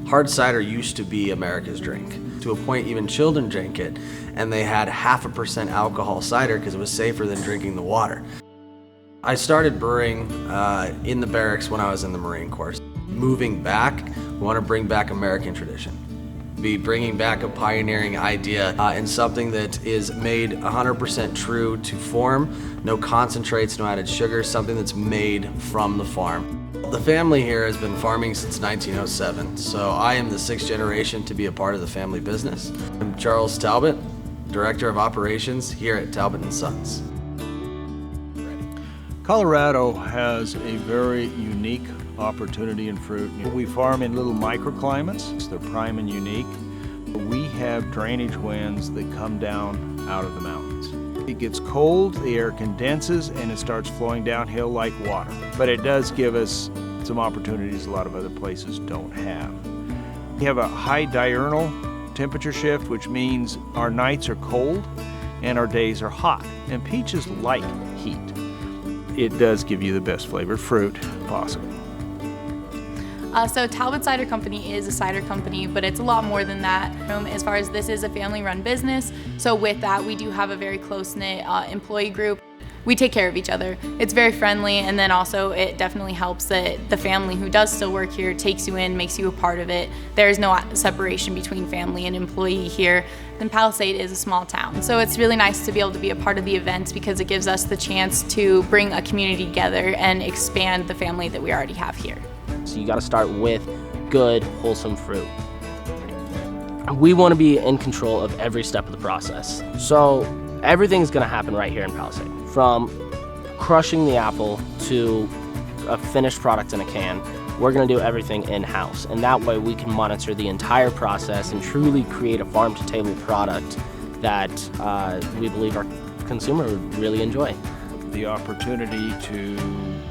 Hard cider used to be America's drink. To a point, even children drank it, and they had 0.5% alcohol cider because it was safer than drinking the water. I started brewing in the barracks when I was in the Marine Corps. Moving back, we want to bring back American tradition. Be bringing back a pioneering idea and something that is made 100% true to form, no concentrates, no added sugar, something that's made from the farm. The family here has been farming since 1907, so I am the 6th generation to be a part of the family business. I'm Charles Talbott, Director of Operations here at Talbott Sons. Colorado has a very unique opportunity in fruit. We farm in little microclimates. They're prime and unique. We have drainage winds that come down out of the mountains. It gets cold, the air condenses, and it starts flowing downhill like water. But it does give us some opportunities a lot of other places don't have. We have a high diurnal temperature shift, which means our nights are cold and our days are hot. And peaches like heat. It does give you the best flavored fruit possible. So Talbott Cider Company is a cider company, but it's a lot more than that. As far as this is a family-run business, so with that we do have a very close-knit employee group. We take care of each other. It's very friendly, and then also it definitely helps that the family who does still work here takes you in, makes you a part of it. There is no separation between family and employee here. And Palisade is a small town, so it's really nice to be able to be a part of the events because it gives us the chance to bring a community together and expand the family that we already have here. So you got to start with good, wholesome fruit. We want to be in control of every step of the process. So everything's going to happen right here in Palisade. From crushing the apple to a finished product in a can, we're going to do everything in-house. And that way we can monitor the entire process and truly create a farm-to-table product that we believe our consumer would really enjoy. The opportunity to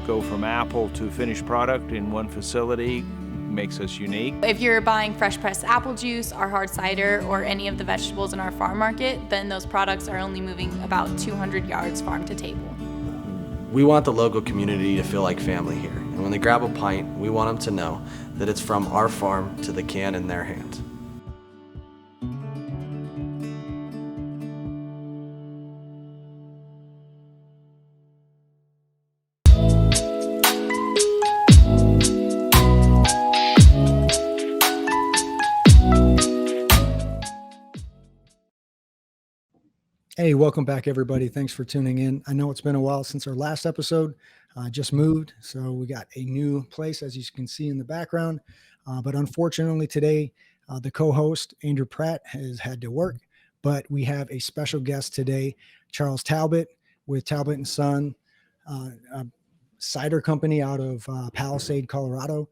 go from apple to finished product in one facility makes us unique. If you're buying fresh pressed apple juice, our hard cider, or any of the vegetables in our farm market, then those products are only moving about 200 yards farm to table. We want the local community to feel like family here, and when they grab a pint, we want them to know that it's from our farm to the can in their hand. Hey, welcome back, everybody. Thanks for tuning in. I know it's been a while since our last episode. Just moved, so we got a new place, as you can see in the background. But unfortunately today, the co-host, Andrew Pratt, has had to work. But we have a special guest today, Charles Talbott with Talbott Sons, a cider company out of Palisade, Colorado.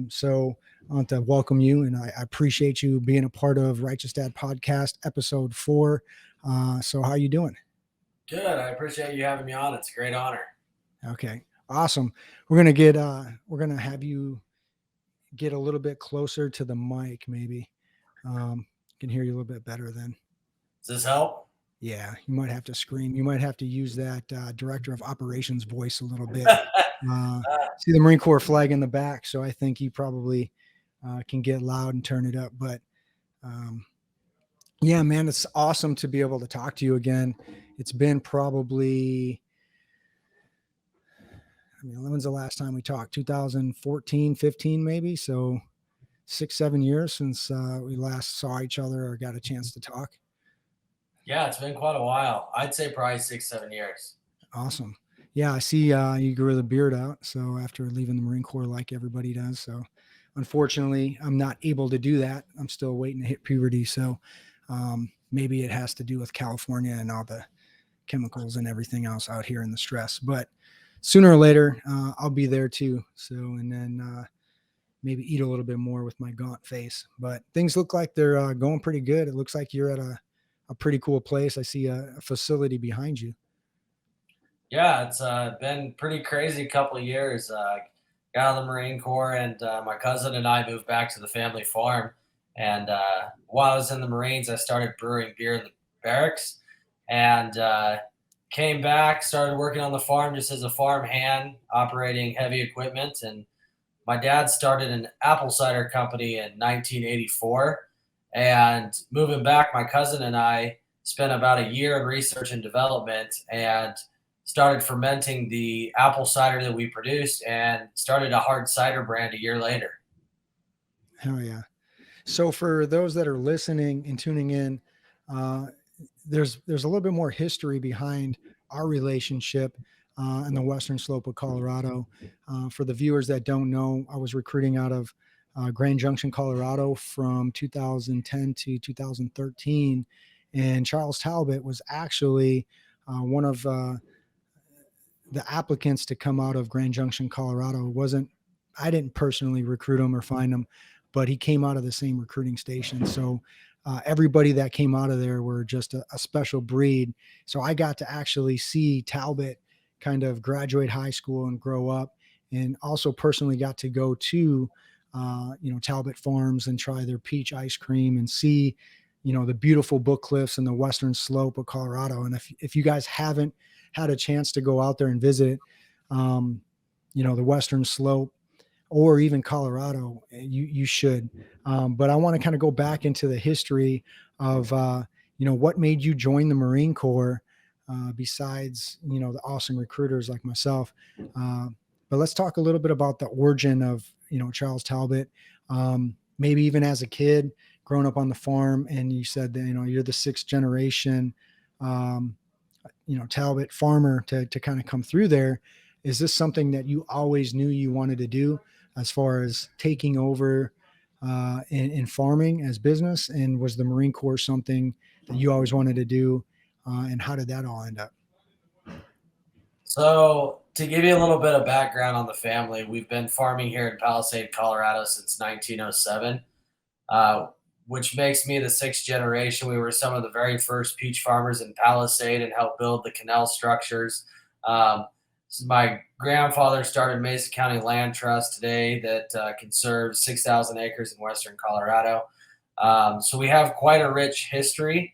So I want to welcome you, and I appreciate you being a part of Righteous Dad Podcast, episode 4. So how you doing? Good. I appreciate you having me on. It's a great honor. Okay, awesome. We're gonna have you get a little bit closer to the mic, maybe. Can hear you a little bit better then. Does this help? Yeah, you might have to scream. You might have to use that director of operations voice a little bit. See the Marine Corps flag in the back, so I think you probably can get loud and turn it up. But yeah, man, it's awesome to be able to talk to you again. It's been probably, when's the last time we talked? 2014, 15 maybe. So 6-7 years since we last saw each other or got a chance to talk. Yeah, it's been quite a while. I'd say probably 6-7 years. Awesome. Yeah, I see you grew the beard out. So after leaving the Marine Corps, like everybody does. So unfortunately, I'm not able to do that. I'm still waiting to hit puberty. So maybe it has to do with California and all the chemicals and everything else out here in the stress. But sooner or later, I'll be there too. So, and then maybe eat a little bit more with my gaunt face. But things look like they're going pretty good. It looks like you're at a pretty cool place. I see a facility behind you. Yeah, it's been pretty crazy couple of years. Got out of the Marine Corps, and my cousin and I moved back to the family farm. And while I was in the Marines, I started brewing beer in the barracks, and came back, started working on the farm just as a farm hand, operating heavy equipment, and My dad started an apple cider company in 1984. And moving back, my cousin and I spent about a year in research and development and started fermenting the apple cider that we produced and started a hard cider brand a year later. Hell yeah. So for those that are listening and tuning in, uh, there's a little bit more history behind our relationship in the western slope of Colorado. For the viewers that don't know, I was recruiting out of Grand Junction, Colorado from 2010 to 2013, and Charles Talbott was actually one of the applicants to come out of Grand Junction, Colorado. Wasn't I didn't personally recruit him or find him, but he came out of the same recruiting station. So everybody that came out of there were just a special breed. So I got to actually see Talbot kind of graduate high school and grow up, and also personally got to go to Talbot Farms and try their peach ice cream and see the beautiful Book Cliffs and the western slope of Colorado. And if you guys haven't had a chance to go out there and visit the western slope or even Colorado, you should. But I want to kind of go back into the history of, what made you join the Marine Corps, besides, the awesome recruiters like myself. But let's talk a little bit about the origin of, Charles Talbott. Maybe even as a kid growing up on the farm, and you said that, you're the sixth generation, Talbott farmer to kind of come through there. Is this something that you always knew you wanted to do, as far as taking over in farming as business? And was the Marine Corps something that you always wanted to do? And how did that all end up? So, to give you a little bit of background on the family, we've been farming here in Palisade, Colorado since 1907, which makes me the sixth generation. We were some of the very first peach farmers in Palisade and helped build the canal structures. So my grandfather started Mesa County Land Trust today that conserves 6,000 acres in western Colorado. So we have quite a rich history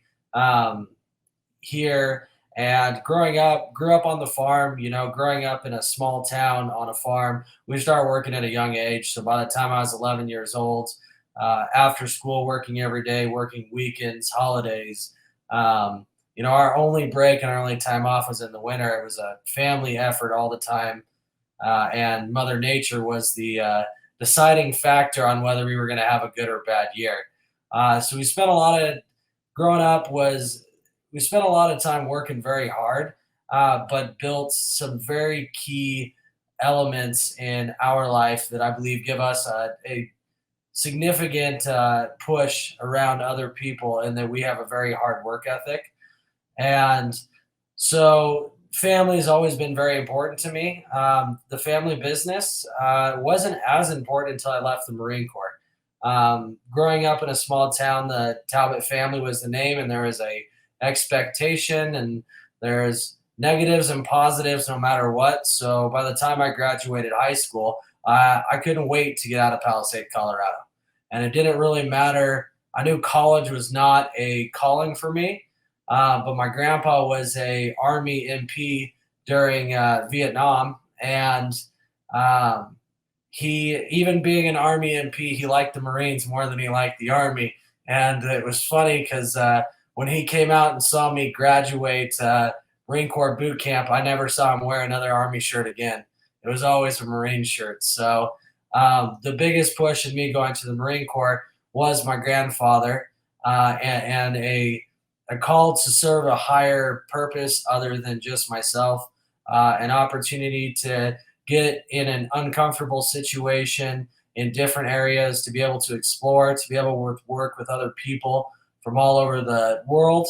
here. And grew up on the farm, growing up in a small town on a farm. We started working at a young age. So by the time I was 11 years old, after school, working every day, working weekends, holidays, our only break and our only time off was in the winter. It was a family effort all the time. And Mother Nature was the deciding factor on whether we were going to have a good or bad year. So we spent a lot of time working very hard, but built some very key elements in our life that I believe give us a significant push around other people, and that we have a very hard work ethic. And so family has always been very important to me. The family business wasn't as important until I left the Marine Corps. Growing up in a small town, the Talbot family was the name, and there was a expectation, and there's negatives and positives no matter what. So by the time I graduated high school, I couldn't wait to get out of Palisade, Colorado. And it didn't really matter. I knew college was not a calling for me, but my grandpa was a Army MP during Vietnam, and he, even being an Army MP, he liked the Marines more than he liked the Army. And it was funny because when he came out and saw me graduate Marine Corps boot camp, I never saw him wear another Army shirt again. It was always a Marine shirt. So the biggest push in me going to the Marine Corps was my grandfather and a call to serve a higher purpose other than just myself, an opportunity to get in an uncomfortable situation in different areas, to be able to explore, to be able to work with other people from all over the world.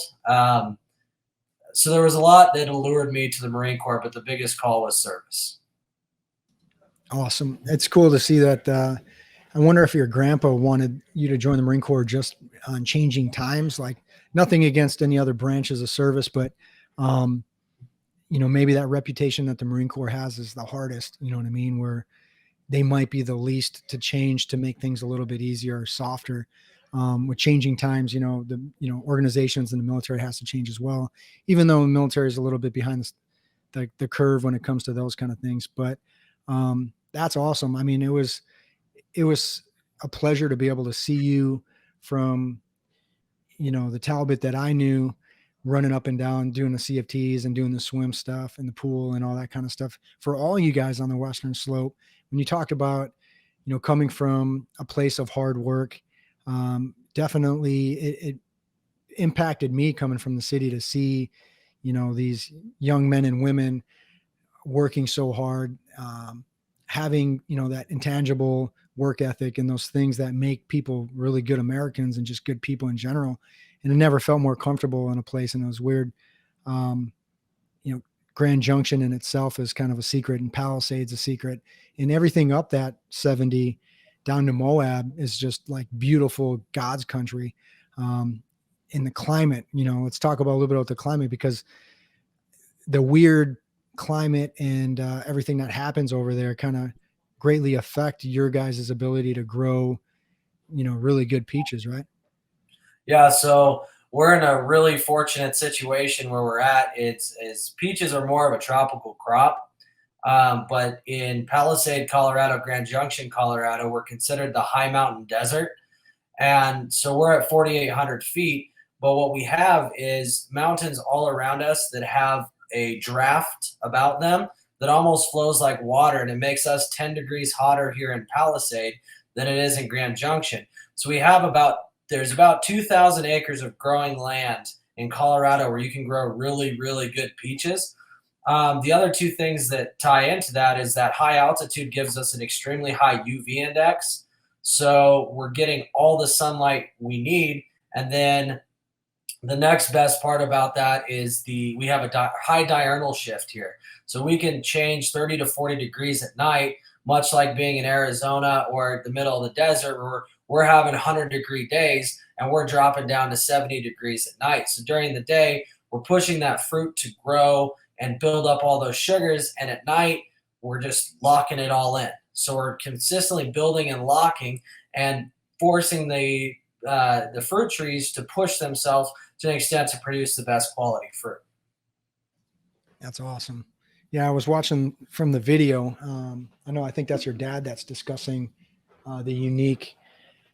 So there was a lot that allured me to the Marine Corps, but the biggest call was service. Awesome. It's cool to see that. I wonder if your grandpa wanted you to join the Marine Corps just on changing times, like nothing against any other branches of service, but maybe that reputation that the Marine Corps has is the hardest, you know what I mean? Where they might be the least to change to make things a little bit easier or softer. With changing times, organizations in the military has to change as well, even though the military is a little bit behind the curve when it comes to those kind of things. But That's awesome. I mean, it was a pleasure to be able to see you from, the Talbot that I knew, running up and down, doing the CFTs and doing the swim stuff and the pool and all that kind of stuff. For all you guys on the Western Slope, when you talked about, coming from a place of hard work, definitely it impacted me coming from the city to see, these young men and women working so hard, having, that intangible work ethic and those things that make people really good Americans and just good people in general. And I never felt more comfortable in a place. And it was weird. Grand Junction in itself is kind of a secret, and Palisades a secret, and everything up that 70 down to Moab is just like beautiful God's country. In the climate, let's talk about a little bit about the climate, because the weird climate and everything that happens over there kind of greatly affect your guys' ability to grow, really good peaches, right? Yeah, so we're in a really fortunate situation where we're at. It's peaches are more of a tropical crop, but in Palisade, Colorado, Grand Junction, Colorado, we're considered the high mountain desert, and so we're at 4,800 feet. But what we have is mountains all around us that have a draft about them that almost flows like water, and it makes us 10 degrees hotter here in Palisade than it is in Grand Junction. So there's about 2,000 acres of growing land in Colorado where you can grow really, really good peaches. The other two things that tie into that is that high altitude gives us an extremely high UV index. So we're getting all the sunlight we need. And then the next best part about that is we have a high diurnal shift here. So we can change 30 to 40 degrees at night, much like being in Arizona or the middle of the desert, where we're having 100-degree days and we're dropping down to 70 degrees at night. So during the day, we're pushing that fruit to grow and build up all those sugars. And at night, we're just locking it all in. So we're consistently building and locking and forcing the fruit trees to push themselves to an extent to produce the best quality fruit. That's awesome. Yeah, I was watching from the video. I think that's your dad that's discussing the unique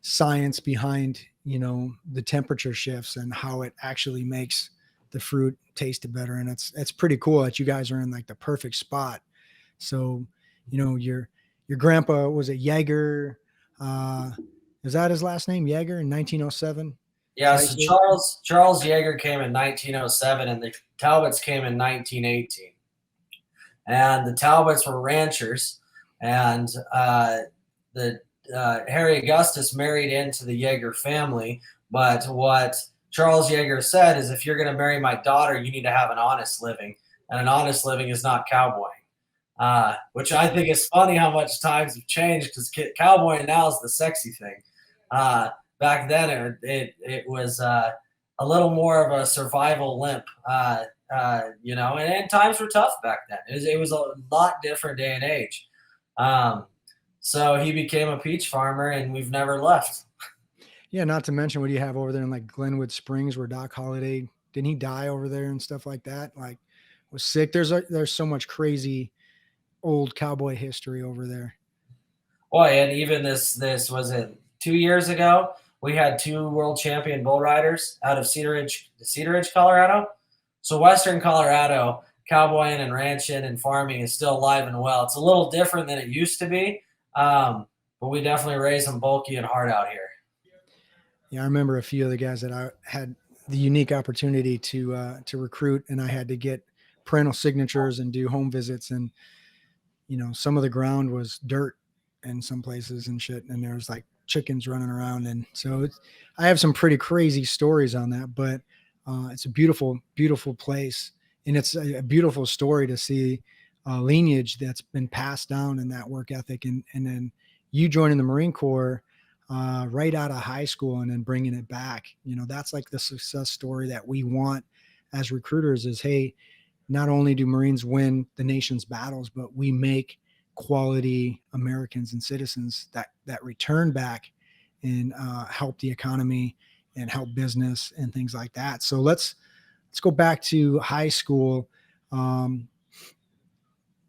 science behind, the temperature shifts and how it actually makes the fruit taste better. And it's pretty cool that you guys are in like the perfect spot. So, your grandpa, was it Jaeger? Is that his last name, Jaeger, in 1907? Yeah, so Charles Jaeger came in 1907, and the Talbots came in 1918. And the Talbots were ranchers, and Harry Augustus married into the Jaeger family. But what Charles Jaeger said is, if you're going to marry my daughter, you need to have an honest living, and an honest living is not cowboying. Which I think is funny how much times have changed, because cowboying now is the sexy thing. Back then, it was a little more of a survival limp, and times were tough back then. It was a lot different day and age. So he became a peach farmer, and we've never left. Yeah, not to mention what you have over there in like Glenwood Springs, where Doc Holliday, didn't he die over there and stuff like that? Like, was sick. There's so much crazy old cowboy history over there. Boy, and even this was it 2 years ago. We had 2 world champion bull riders out of Cedar Ridge, Colorado. So Western Colorado, cowboying and ranching and farming is still alive and well. It's a little different than it used to be, but we definitely raise them bulky and hard out here. Yeah, I remember a few of the guys that I had the unique opportunity to recruit, and I had to get parental signatures and do home visits, and some of the ground was dirt in some places and shit, and there was like chickens running around. And so I have some pretty crazy stories on that, but it's a beautiful, beautiful place. And it's a beautiful story to see lineage that's been passed down in that work ethic. And then you joining the Marine Corps right out of high school and then bringing it back. That's like the success story that we want as recruiters is, hey, not only do Marines win the nation's battles, but we make quality Americans and citizens that return back and help the economy and help business and things like that. So let's go back to high school.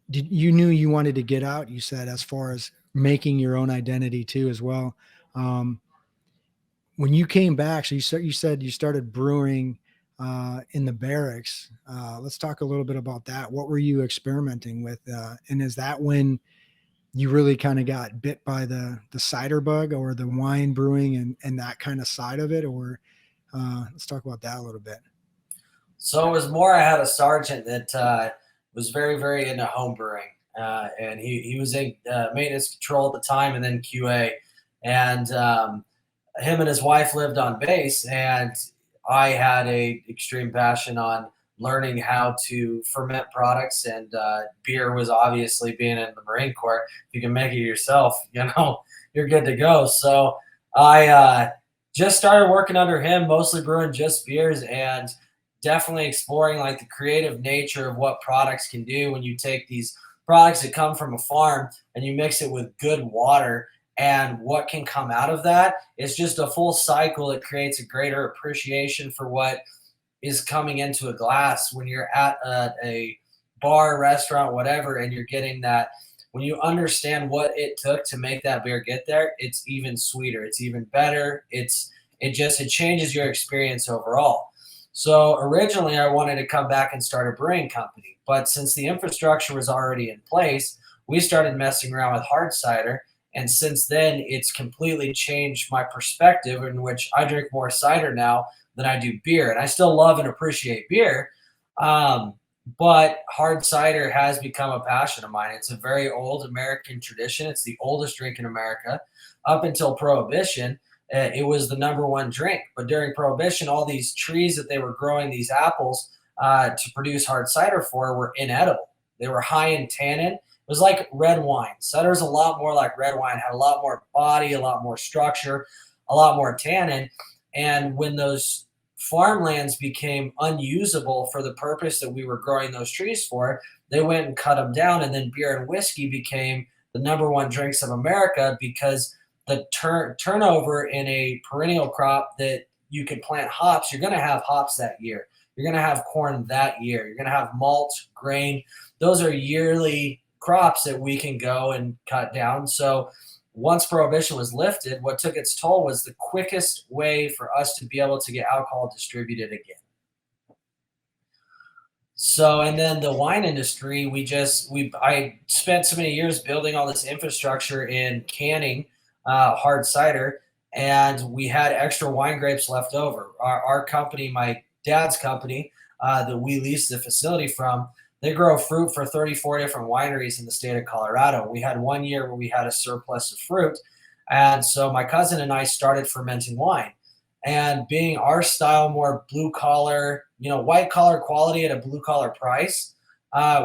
you knew you wanted to get out, you said, as far as making your own identity too, as well. Um, when you came back, so you said you started brewing in the barracks. Let's talk a little bit about that. What were you experimenting with? And is that when you really kind of got bit by the cider bug, or the wine brewing and that kind of side of it? Or let's talk about that a little bit. So it was more, I had a sergeant that was very, very into home brewing. And he was in maintenance control at the time, and then QA. And him and his wife lived on base, and I had a extreme passion on learning how to ferment products, and beer was obviously, being in the Marine Corps, if you can make it yourself, you're good to go. So I just started working under him, mostly brewing just beers, and definitely exploring like the creative nature of what products can do when you take these products that come from a farm and you mix it with good water, and what can come out of that. It's just a full cycle. It creates a greater appreciation for what is coming into a glass when you're at a bar, restaurant, whatever, and you're getting that. When you understand what it took to make that beer get there, it's even sweeter, it's even better. It changes your experience overall. So originally I wanted to come back and start a brewing company, but since the infrastructure was already in place, we started messing around with hard cider. And since then, it's completely changed my perspective, in which I drink more cider now than I do beer. And I still love and appreciate beer, but hard cider has become a passion of mine. It's a very old American tradition. It's the oldest drink in America. Up until Prohibition, it was the #1 drink. But during Prohibition, all these trees that they were growing, these apples, to produce hard cider for, were inedible. They were high in tannin. It was like red wine. Cider's a lot more like red wine, had a lot more body, a lot more structure, a lot more tannin. And when those farmlands became unusable for the purpose that we were growing those trees for, they went and cut them down. And then beer and whiskey became the #1 drinks of America, because the turnover in a perennial crop that you could plant hops, you're going to have hops that year. You're going to have corn that year. You're going to have malt, grain. Those are yearly crops that we can go and cut down. So once Prohibition was lifted, what took its toll was the quickest way for us to be able to get alcohol distributed again. So, and then the wine industry, I spent so many years building all this infrastructure in canning hard cider, and we had extra wine grapes left over. Our company, my dad's company, that we leased the facility from, they grow fruit for 34 different wineries in the state of Colorado. We had one year where we had a surplus of fruit. And so my cousin and I started fermenting wine. And being our style, more blue collar, white collar quality at a blue collar price,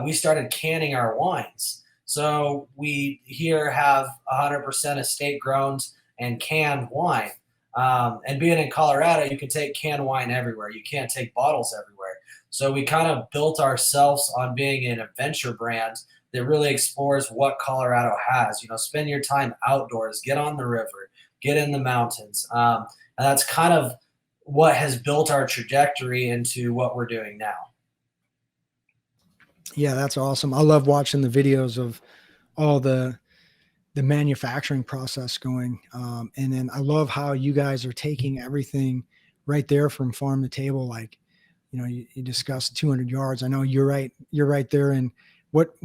we started canning our wines. So we here have 100% estate grown and canned wine. And being in Colorado, you can take canned wine everywhere. You can't take bottles everywhere. So we kind of built ourselves on being an adventure brand that really explores what Colorado has. Spend your time outdoors, get on the river, get in the mountains. And that's kind of what has built our trajectory into what we're doing now. Yeah, that's awesome. I love watching the videos of all the manufacturing process going. And then I love how you guys are taking everything right there from farm to table. Like, you discussed 200 yards. I know you're right there. And what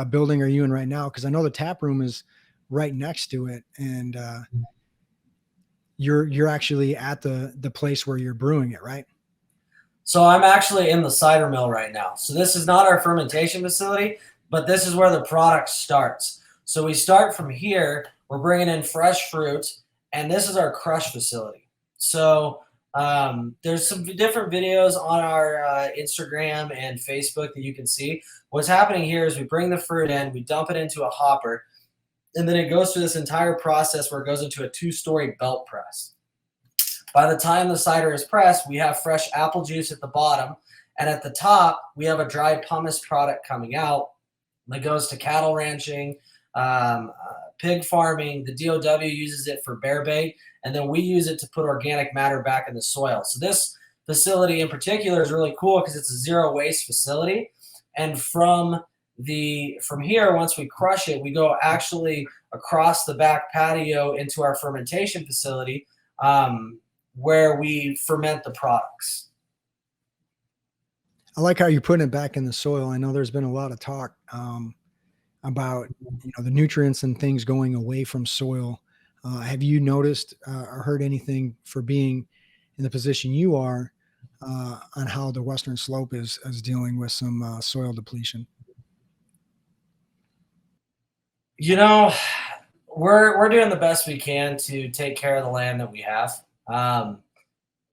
building are you in right now? Cause I know the tap room is right next to it. And, you're actually at the place where you're brewing it, right? So I'm actually in the cider mill right now. So this is not our fermentation facility, but this is where the product starts. So we start from here, we're bringing in fresh fruit, and this is our crush facility. So there's some different videos on our Instagram and Facebook that you can see. What's happening here is we bring the fruit in, we dump it into a hopper, and then it goes through this entire process where it goes into a 2-story belt press. By the time the cider is pressed, we have fresh apple juice at the bottom, and at the top, we have a dry pumice product coming out that goes to cattle ranching, pig farming. The DOW uses it for bear bait, and then we use it to put organic matter back in the soil. So this facility in particular is really cool because it's a zero waste facility. And from from here, once we crush it, we go actually across the back patio into our fermentation facility, where we ferment the products. I like how you're putting it back in the soil. I know there's been a lot of talk about the nutrients and things going away from soil. Have you noticed or heard anything, for being in the position you are, on how the Western Slope is dealing with some soil depletion? We're doing the best we can to take care of the land that we have.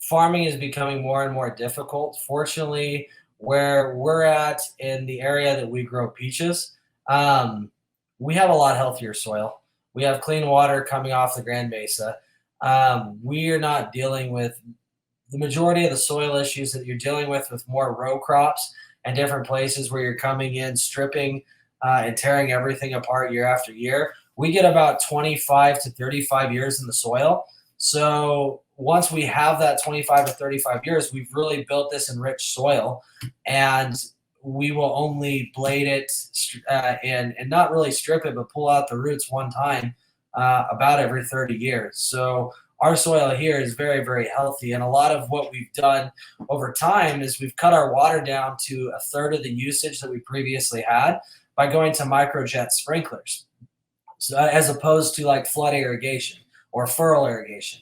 Farming is becoming more and more difficult. Fortunately, where we're at in the area that we grow peaches, we have a lot healthier soil. We have clean water coming off the Grand Mesa. We are not dealing with the majority of the soil issues that you're dealing with more row crops and different places where you're coming in, stripping and tearing everything apart year after year. We get about 25 to 35 years in the soil. So once we have that 25 to 35 years, we've really built this enriched soil, and we will only blade it and not really strip it, but pull out the roots one time about every 30 years. So our soil here is very, very healthy. And a lot of what we've done over time is we've cut our water down to a third of the usage that we previously had by going to microjet sprinklers, so, as opposed to like flood irrigation or furrow irrigation.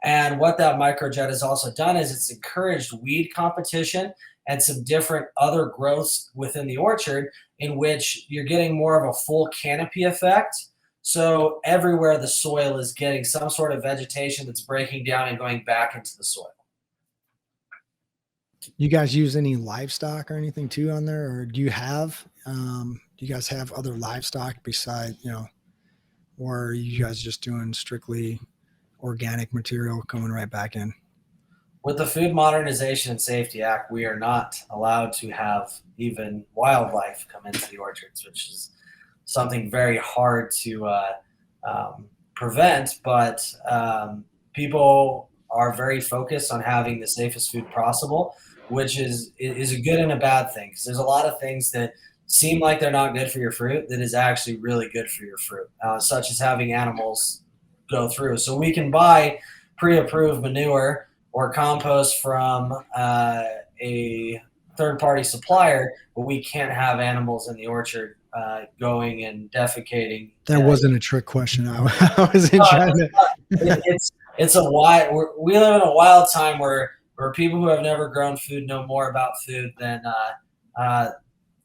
And what that microjet has also done is it's encouraged weed competition and some different other growths within the orchard, in which you're getting more of a full canopy effect. So everywhere the soil is getting some sort of vegetation that's breaking down and going back into the soil. You guys use any livestock or anything too on there, or do you guys have other livestock besides, or are you guys just doing strictly organic material coming right back in? With the Food Modernization and Safety Act, we are not allowed to have even wildlife come into the orchards, which is something very hard to prevent. But people are very focused on having the safest food possible, which is a good and a bad thing, because there's a lot of things that seem like they're not good for your fruit that is actually really good for your fruit, such as having animals go through. So we can buy pre-approved manure or compost from a third-party supplier, but we can't have animals in the orchard going and defecating. That wasn't a trick question. I wasn't trying to. It's a wild. We live in a wild time where people who have never grown food know more about food than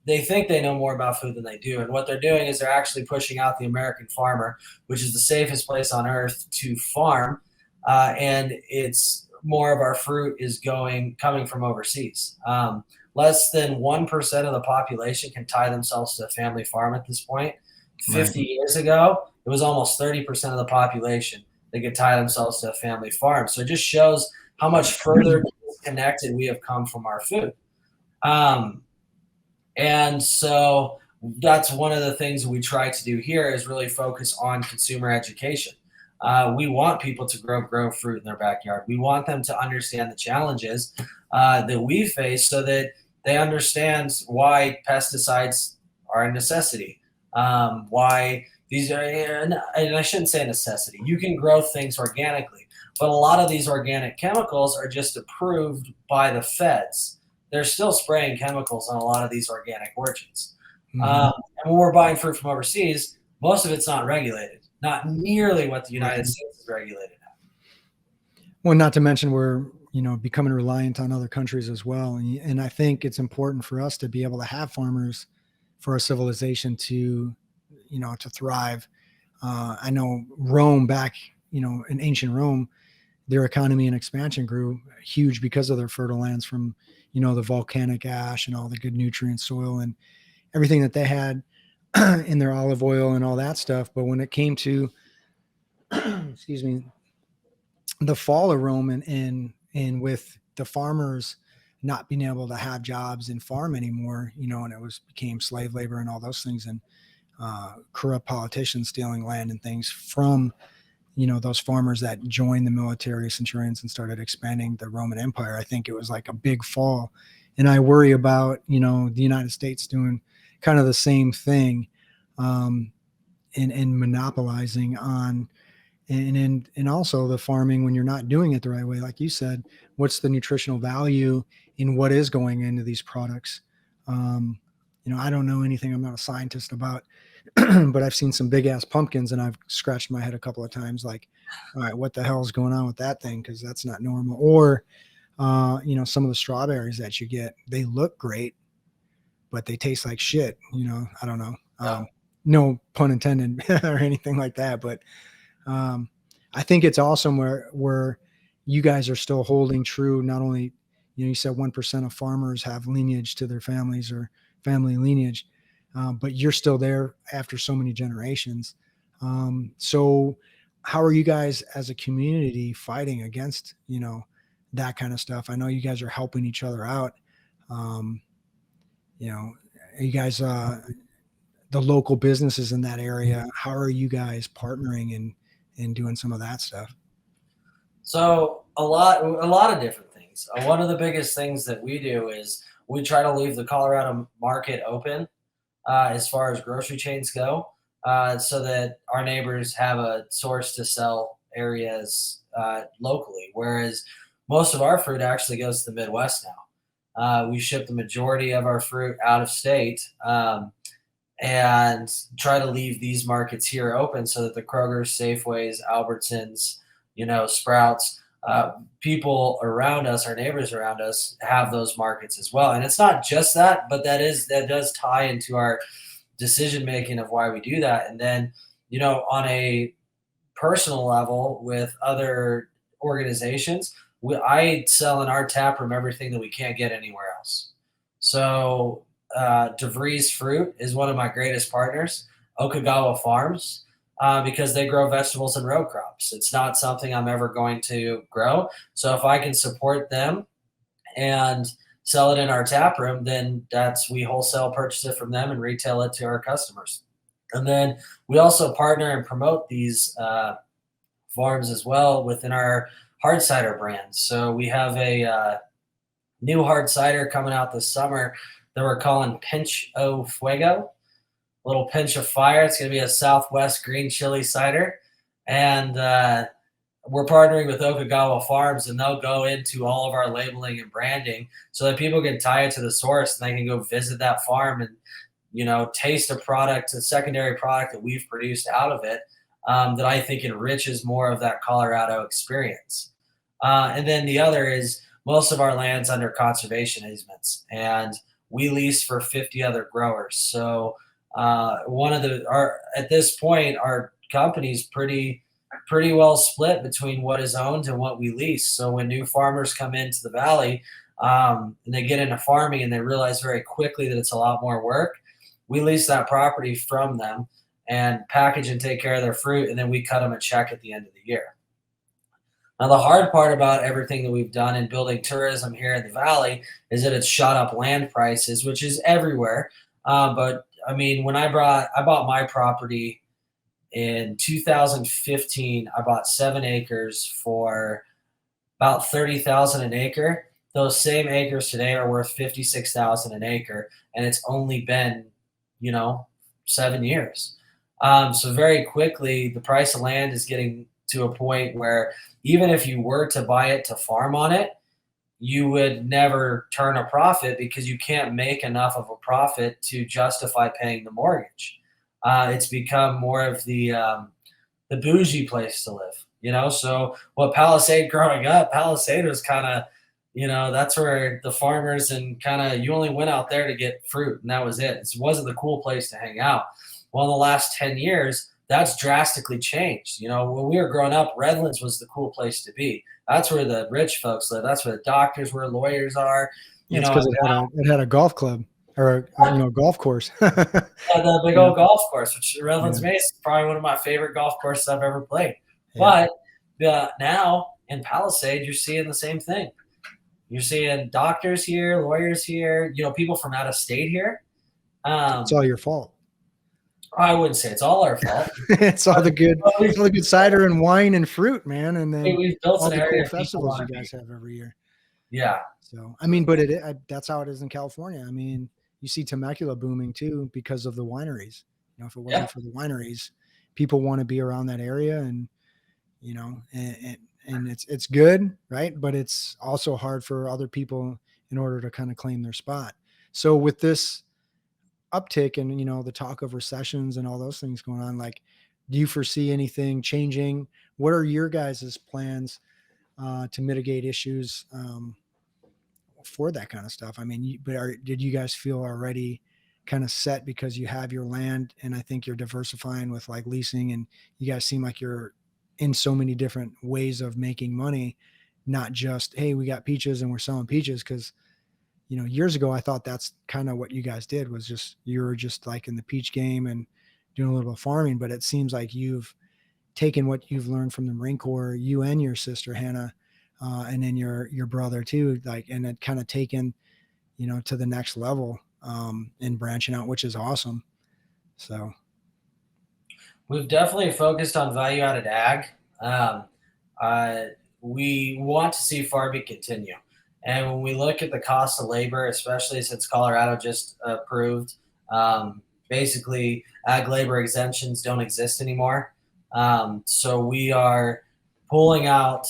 they think they know more about food than they do. And what they're doing is they're actually pushing out the American farmer, which is the safest place on earth to farm. And it's more of our fruit is coming from overseas. Less than 1% of the population can tie themselves to a family farm at this point. 50 years ago, it was almost 30% of the population that could tie themselves to a family farm. So it just shows how much further disconnected we have come from our food. And so that's one of the things we try to do here is really focus on consumer education. We want people to grow fruit in their backyard. We want them to understand the challenges that we face, so that they understand why pesticides are a necessity. Why these are, and I shouldn't say a necessity. You can grow things organically, but a lot of these organic chemicals are just approved by the feds. They're still spraying chemicals on a lot of these organic orchards. Mm-hmm. And when we're buying fruit from overseas, most of it's not regulated, not nearly what the United States is regulated at. Well, not to mention we're, becoming reliant on other countries as well. And I think it's important for us to be able to have farmers for our civilization to thrive. I know Rome back, in ancient Rome, their economy and expansion grew huge because of their fertile lands from, the volcanic ash and all the good nutrient soil and everything that they had in their olive oil and all that stuff. But when it came to, the fall of Rome and with the farmers not being able to have jobs and farm anymore, and it became slave labor and all those things, and corrupt politicians stealing land and things from, those farmers that joined the military centurions and started expanding the Roman Empire. I think it was like a big fall. And I worry about, the United States doing kind of the same thing, and monopolizing on, and also the farming when you're not doing it the right way. Like you said, what's the nutritional value in what is going into these products? I don't know anything. I'm not a scientist about, but I've seen some big ass pumpkins and I've scratched my head a couple of times. Like, all right, what the hell is going on with that thing? Cause that's not normal. Or, some of the strawberries that you get, they look great, but they taste like shit. I don't know. No pun intended or anything like that. But, I think it's awesome where you guys are still holding true. Not only, you said 1% of farmers have lineage to their families or family lineage, but you're still there after so many generations. So how are you guys as a community fighting against, that kind of stuff? I know you guys are helping each other out. You guys, the local businesses in that area, how are you guys partnering and doing some of that stuff? So a lot of different things. One of the biggest things that we do is we try to leave the Colorado market open as far as grocery chains go, so that our neighbors have a source to sell areas locally. Whereas most of our fruit actually goes to the Midwest now. We ship the majority of our fruit out of state, and try to leave these markets here open so that the Krogers, Safeways, Albertsons, Sprouts, people around us, our neighbors around us, have those markets as well. And it's not just that, but that does tie into our decision making of why we do that. And then, on a personal level with other organizations, I sell in our tap room everything that we can't get anywhere else. So DeVries Fruit is one of my greatest partners, Okagawa Farms, because they grow vegetables and row crops. It's not something I'm ever going to grow. So if I can support them and sell it in our tap room, then we wholesale purchase it from them and retail it to our customers. And then we also partner and promote these farms as well within our hard cider brand. So we have a new hard cider coming out this summer that we're calling Pinch o Fuego. Little pinch of fire. It's going to be a Southwest green chili cider. And we're partnering with Okagawa Farms, and they'll go into all of our labeling and branding so that people can tie it to the source and they can go visit that farm and, taste a secondary product that we've produced out of it, that I think enriches more of that Colorado experience. And then the other is most of our land's under conservation easements, and we lease for 50 other growers. So at this point, our company's pretty well split between what is owned and what we lease. So when new farmers come into the valley, and they get into farming and they realize very quickly that it's a lot more work, we lease that property from them and package and take care of their fruit, and then we cut them a check at the end of the year. Now, the hard part about everything that we've done in building tourism here in the valley is that it's shot up land prices, which is everywhere. But I mean, when I bought my property in 2015, I bought 7 acres for about $30,000 an acre. Those same acres today are worth $56,000 an acre, and it's only been, 7 years. So very quickly, the price of land is getting to a point where even if you were to buy it to farm on it, you would never turn a profit because you can't make enough of a profit to justify paying the mortgage. It's become more of the bougie place to live, So what Palisade growing up, Palisade was kind of, that's where the farmers and you only went out there to get fruit, and that was it. It wasn't the cool place to hang out. Well, in the last 10 years, that's drastically changed. When we were growing up, Redlands was the cool place to be. That's where the rich folks live. That's where the doctors, where lawyers are. It's because it had a golf club or golf course. The big old golf course, which Redlands Mesa is probably one of my favorite golf courses I've ever played. Yeah. But now in Palisade, you're seeing the same thing. You're seeing doctors here, lawyers here, people from out of state here. It's all your fault. I wouldn't say it's all our fault. It's all the good cider and wine and fruit, man. And then we've built all an the area cool festivals you guys have every year. Yeah. So, but that's how it is in California. I mean, you see Temecula booming too because of the wineries. If it wasn't for the wineries, people want to be around that area, and and it's good, right? But it's also hard for other people in order to kind of claim their spot. So with this uptick and the talk of recessions and all those things going on, like, do you foresee anything changing? What are your guys' plans to mitigate issues for that kind of stuff? I mean, did you guys feel already kind of set because you have your land, and I think you're diversifying with like leasing, and you guys seem like you're in so many different ways of making money, not just, hey, we got peaches and we're selling peaches? Because years ago, I thought that's kind of what you guys did, was just, you were just like in the peach game and doing a little bit of farming. But it seems like you've taken what you've learned from the Marine Corps, you and your sister Hannah, and then your brother too, like, and it kind of taken, to the next level, and branching out, which is awesome. So we've definitely focused on value-added ag. We want to see farming continue. And when we look at the cost of labor, especially since Colorado just approved, basically ag labor exemptions don't exist anymore. So we are pulling out,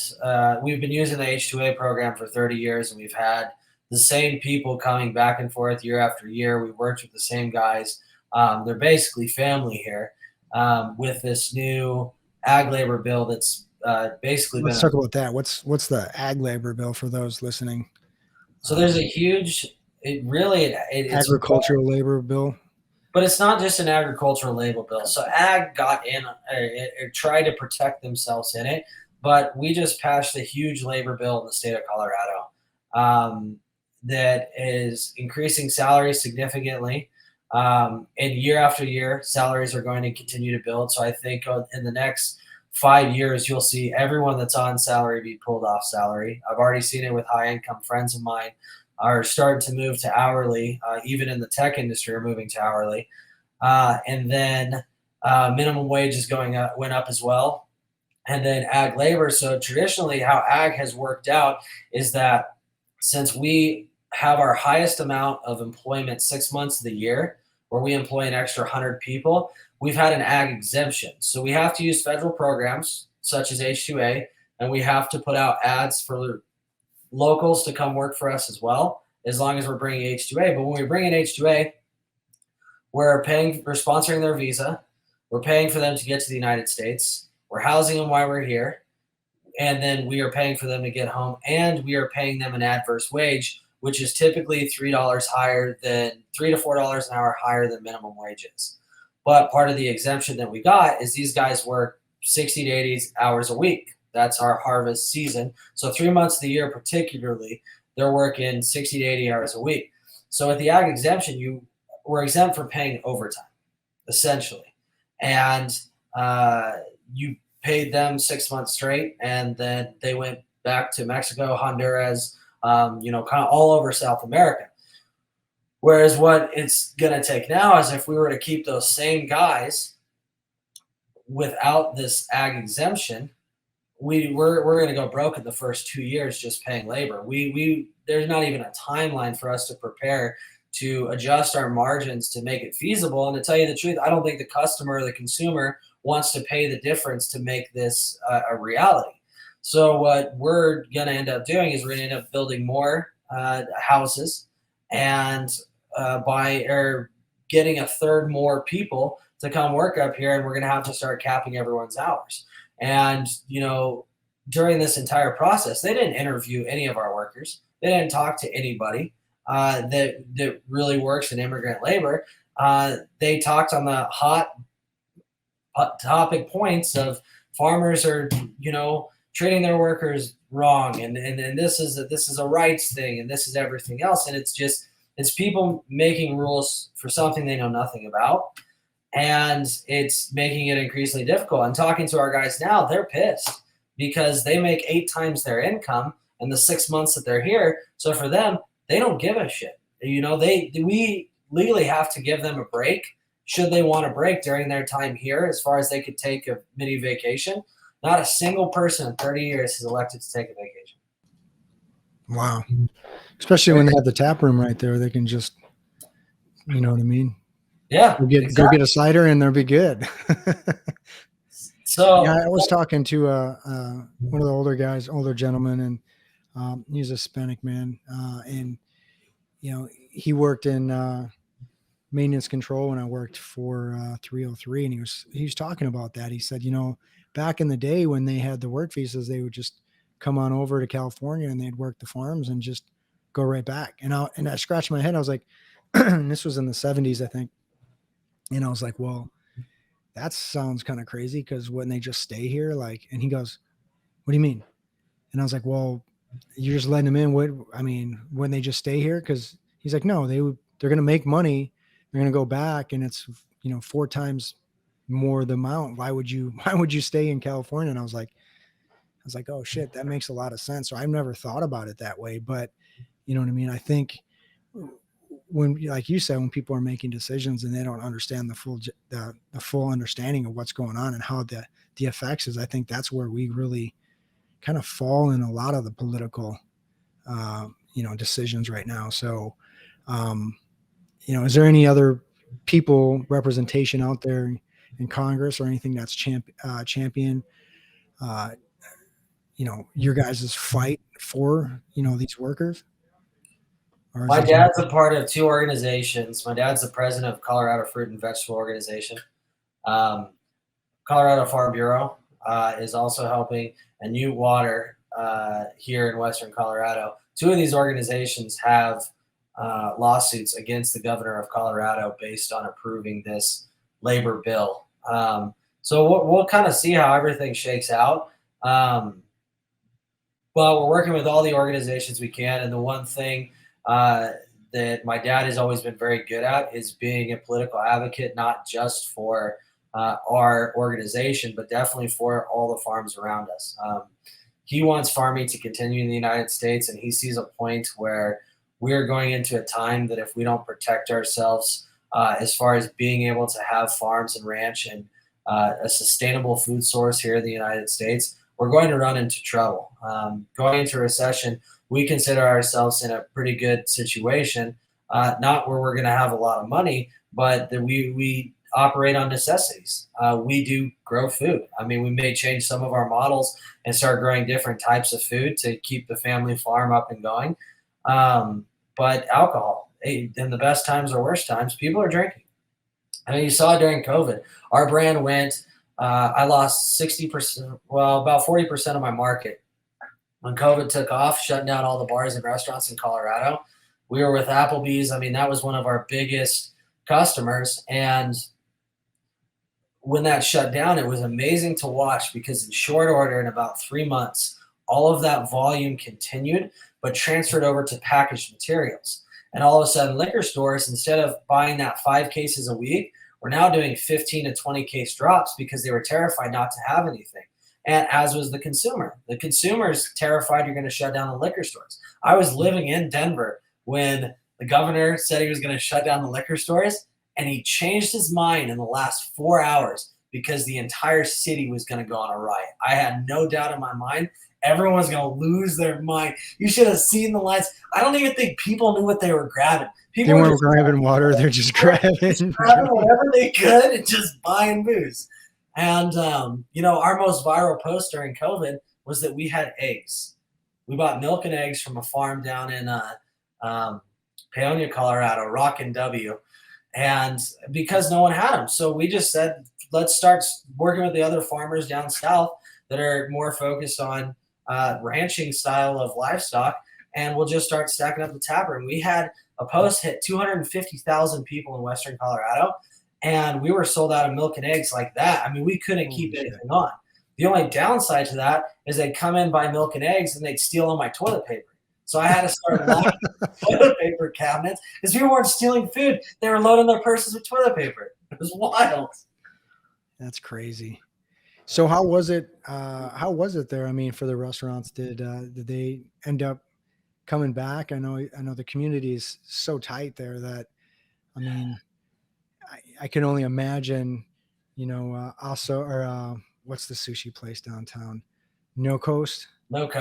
we've been using the H-2A program for 30 years, and we've had the same people coming back and forth year after year. We've worked with the same guys. They're basically family here. With this new ag labor bill that's basically let's talk about that. What's the ag labor bill for those listening? So there's a huge, it's agricultural labor bill. But it's not just an agricultural labor bill. So ag got in, tried to protect themselves in it, but we just passed a huge labor bill in the state of Colorado that is increasing salaries significantly. And year after year, salaries are going to continue to build. So I think in the next 5 years, you'll see everyone that's on salary be pulled off salary. I've already seen it with high income friends of mine are starting to move to hourly. Even in the tech industry are moving to hourly. And then minimum wage is went up as well. And then ag labor. So traditionally how ag has worked out is that since we have our highest amount of employment 6 months of the year, where we employ an extra 100 people, we've had an ag exemption. So we have to use federal programs such as H-2A, and we have to put out ads for locals to come work for us as well, as long as we're bringing H-2A. But when we bring in H-2A, we're sponsoring their visa. We're paying for them to get to the United States. We're housing them while we're here. And then we are paying for them to get home, and we are paying them an adverse wage, which is typically $3 to $4 an hour higher than minimum wages. But part of the exemption that we got is these guys work 60 to 80 hours a week. That's our harvest season. So 3 months of the year particularly, they're working 60 to 80 hours a week. So with the ag exemption, we're exempt from paying overtime, essentially. And you paid them 6 months straight, and then they went back to Mexico, Honduras, kind of all over South America. Whereas what it's going to take now is if we were to keep those same guys without this ag exemption, we're going to go broke in the first 2 years just paying labor. There's not even a timeline for us to prepare to adjust our margins to make it feasible. And to tell you the truth, I don't think the customer or the consumer wants to pay the difference to make this a reality. So what we're going to end up doing is we're going to end up building more houses and getting a third more people to come work up here, and we're going to have to start capping everyone's hours. And, during this entire process, they didn't interview any of our workers. They didn't talk to anybody that really works in immigrant labor. They talked on the hot topic points of farmers are, treating their workers wrong, and this is a rights thing, and this is everything else, and it's people making rules for something they know nothing about, and it's making it increasingly difficult. And talking to our guys now, they're pissed because they make 8 times their income in the 6 months that they're here. So for them, they don't give a shit. We legally have to give them a break should they want a break during their time here, as far as they could take a mini vacation. Not a single person in 30 years has elected to take a vacation. Wow. Especially when they have the tap room right there. They can just You know what I mean? Yeah, Go get a cider and they'll be good. So yeah, I was talking to one of the older gentlemen, and he's a Hispanic man, and he worked in maintenance control when I worked for 303, and he was talking about that. He said, back in the day when they had the work visas, they would just come on over to California and they'd work the farms and just go right back. And I scratched my head. I was like, and this was in the 70s, I think. And I was like, well, that sounds kind of crazy, because when they just stay here, and he goes, what do you mean? And I was like, well, you're just letting them in. When they just stay here? Because he's like, no, they're going to make money. They're going to go back, and it's 4 times more the amount. Why would you stay in California? And I was like, oh shit, that makes a lot of sense. So I've never thought about it that way, but you know what I mean? I think when, like you said, when people are making decisions and they don't understand the full understanding of what's going on and how the effects is, I think that's where we really kind of fall in a lot of the political, decisions right now. So, is there any other people representation out there in Congress or anything that's champion, your guys' fight for, these workers? My dad's a part of 2 organizations. My dad's the president of Colorado Fruit and Vegetable Organization. Colorado Farm Bureau is also helping, and Ute Water here in Western Colorado. 2 of these organizations have lawsuits against the governor of Colorado based on approving this labor bill. So we'll kind of see how everything shakes out. But we're working with all the organizations we can, and the one thing that my dad has always been very good at is being a political advocate, not just for our organization, but definitely for all the farms around us. He wants farming to continue in the United States, and he sees a point where we're going into a time that if we don't protect ourselves as far as being able to have farms and ranch and a sustainable food source here in the United States, we're going to run into trouble. Going into recession, we consider ourselves in a pretty good situation, not where we're going to have a lot of money, but that we operate on necessities. We do grow food. We may change some of our models and start growing different types of food to keep the family farm up and going. But alcohol, in the best times or worst times, people are drinking. You saw during COVID, our brand went, I lost 60%, about 40% of my market. When COVID took off, shutting down all the bars and restaurants in Colorado, we were with Applebee's. That was one of our biggest customers. And when that shut down, it was amazing to watch, because in short order, in about 3 months, all of that volume continued, but transferred over to packaged materials. And all of a sudden, liquor stores, instead of buying that 5 cases a week, were now doing 15 to 20 case drops because they were terrified not to have anything. And as was the consumer. The consumer's terrified you're going to shut down the liquor stores. I was living in Denver when the governor said he was going to shut down the liquor stores, and he changed his mind in the last 4 hours because the entire city was going to go on a riot. I had no doubt in my mind everyone was going to lose their mind. You should have seen the lights. I don't even think people knew what they were grabbing. People weren't grabbing water. They're just grabbing whatever they could and just buying booze. And, our most viral post during COVID was that we had eggs. We bought milk and eggs from a farm down in Paonia, Colorado, Rockin' W. And because no one had them. So we just said, let's start working with the other farmers down south that are more focused on ranching style of livestock. And we'll just start stacking up the taproom. We had a post hit 250,000 people in Western Colorado. And we were sold out of milk and eggs like that. We couldn't keep anything on. The only downside to that is they'd come in, buy milk and eggs, and they'd steal all my toilet paper. So I had to start loading toilet paper cabinets because people weren't stealing food. They were loading their purses with toilet paper. It was wild. That's crazy. So how was it? How was it there? For the restaurants, did they end up coming back? I know the community is so tight there that, I can only imagine, also, or what's the sushi place downtown? No Coast. AK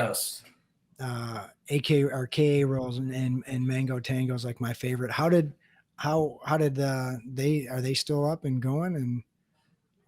or KA rolls and Mango Tango is like my favorite. How did how did are they still up and going? And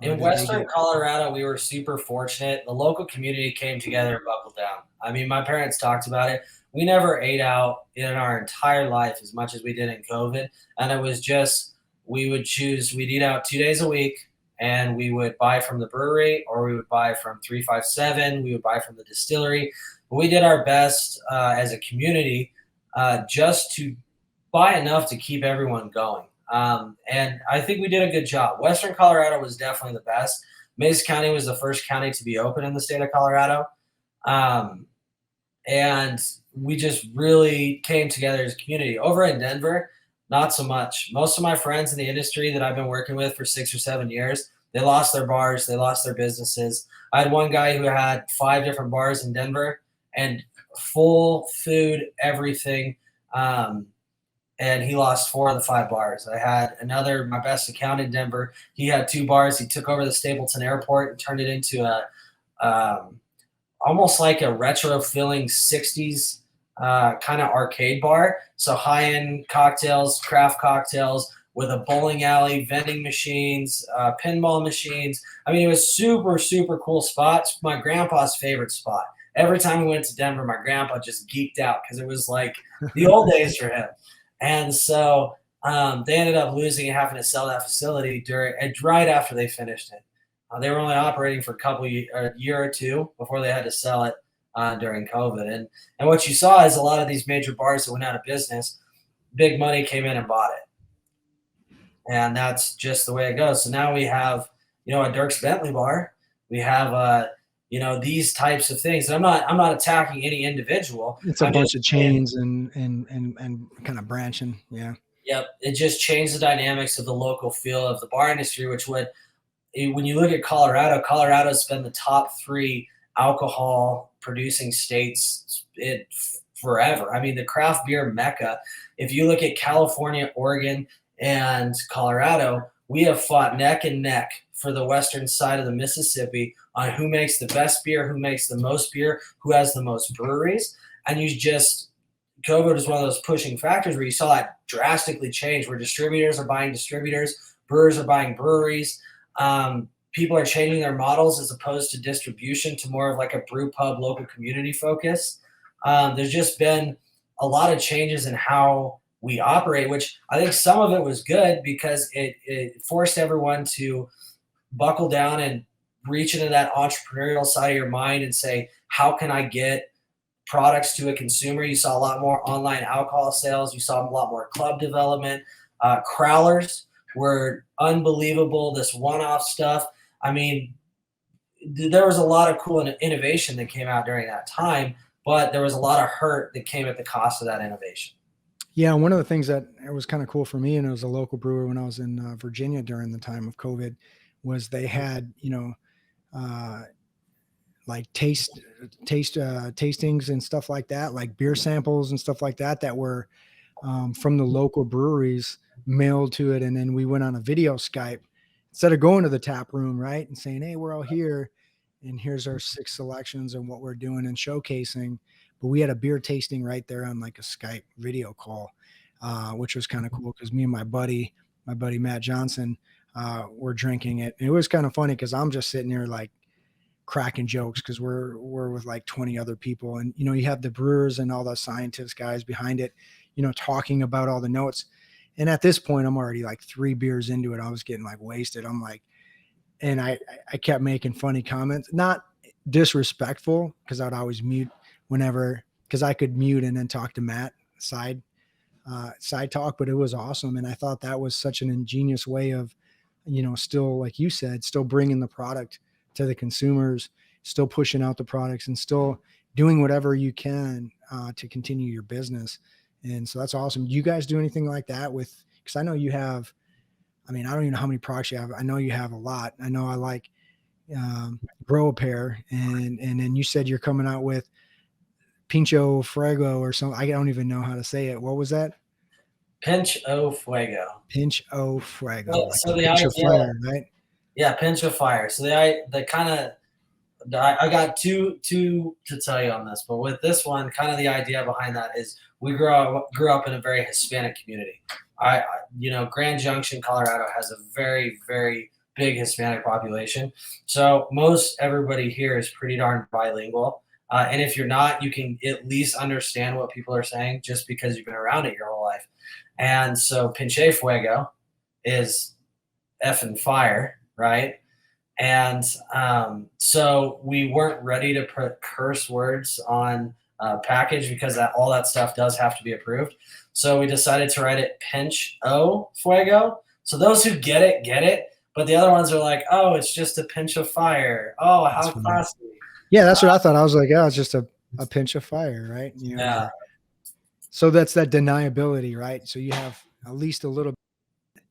In Western Colorado, we were super fortunate. The local community came together and buckled down. I mean, my parents talked about it. We never ate out in our entire life as much as we did in COVID. And it was just, we'd eat out 2 days a week, and we would buy from the brewery, or we would buy from 357. We would buy from the distillery. But we did our best as a community just to buy enough to keep everyone going. And I think we did a good job. Western Colorado was definitely the best. Mesa County was the first county to be open in the state of Colorado. And we just really came together as a community. Over in Denver, not so much. Most of my friends in the industry that I've been working with for 6 or 7 years, they lost their bars, they lost their businesses. I had one guy who had 5 different bars in Denver and full food, everything. And he lost 4 of the 5 bars. I had another, my best account in Denver. He had 2 bars. He took over the Stapleton Airport and turned it into almost like a retro feeling 60s kind of arcade bar. So high-end cocktails, craft cocktails with a bowling alley, vending machines, pinball machines. I mean, it was super, super cool spot. It's my grandpa's favorite spot. Every time we went to Denver, my grandpa just geeked out because it was like the old days for him. And so they ended up losing and having to sell that facility right after they finished it. They were only operating for a year or 2 before they had to sell it during COVID. And what you saw is a lot of these major bars that went out of business, big money came in and bought it. And that's just the way it goes. So now we have, a Dirk's Bentley bar. We have, these types of things. And I'm not attacking any individual. It's a bunch of chains and kind of branching. Yeah. Yep. It just changed the dynamics of the local feel of the bar industry, which when you look at Colorado's been the top 3 alcohol producing states forever. I mean, the craft beer mecca. If you look at California, Oregon, and Colorado, we have fought neck and neck for the western side of the Mississippi on who makes the best beer, who makes the most beer, who has the most breweries. And COVID is one of those pushing factors where you saw that drastically change, where distributors are buying distributors, brewers are buying breweries. People are changing their models as opposed to distribution to more of like a brew pub, local community focus. There's just been a lot of changes in how we operate, which I think some of it was good because it forced everyone to buckle down and reach into that entrepreneurial side of your mind and say, how can I get products to a consumer? You saw a lot more online alcohol sales. You saw a lot more club development. Crowlers were unbelievable, this one-off stuff. I mean, there was a lot of cool innovation that came out during that time, but there was a lot of hurt that came at the cost of that innovation. Yeah, one of the things that it was kind of cool for me, and it was a local brewer when I was in Virginia during the time of COVID, was they had, like tastings and stuff like that, like beer samples and stuff like that, that were from the local breweries mailed to it. And then we went on a video Skype instead of going to the tap room, right, and saying, hey, we're all here and here's our 6 selections and what we're doing and showcasing. But we had a beer tasting right there on like a Skype video call, which was kind of cool because me and my buddy Matt Johnson were drinking it. And it was kind of funny because I'm just sitting there like cracking jokes because we're with like 20 other people. And, you have the brewers and all the scientists guys behind it, talking about all the notes. And at this point, I'm already like 3 beers into it. I was getting like wasted. I'm like, and I kept making funny comments, not disrespectful, because I'd always mute whenever, because I could mute and then talk to Matt side talk, but it was awesome. And I thought that was such an ingenious way of, still, like you said, still bringing the product to the consumers, still pushing out the products and still doing whatever you can to continue your business. And so that's awesome. Do you guys do anything like that with, because I know you have, I don't even know how many products you have. I know you have a lot. I know I like Grow a Pair, and then you said you're coming out with Pincho Fuego or something. I don't even know how to say it. What was that? Pinch o Fuego. Pinch o Fuego. So like the pinch idea, of fire, right? Yeah, pinch of fire. So the kind of I got two to tell you on this, but with this one, kind of the idea behind that is we grew up in a very Hispanic community. Grand Junction, Colorado has a very, very big Hispanic population. So most everybody here is pretty darn bilingual. And if you're not, you can at least understand what people are saying just because you've been around it your whole life. And so Pinche Fuego is effing fire, right? And so we weren't ready to put curse words on package because all that stuff does have to be approved. So we decided to write it Pinch O Fuego. So those who get it. But the other ones are like, oh, it's just a pinch of fire. Oh, how classy. Yeah, that's what I thought. I was like, oh, it's just a pinch of fire, right? Yeah. So that's that deniability, right? So you have at least a little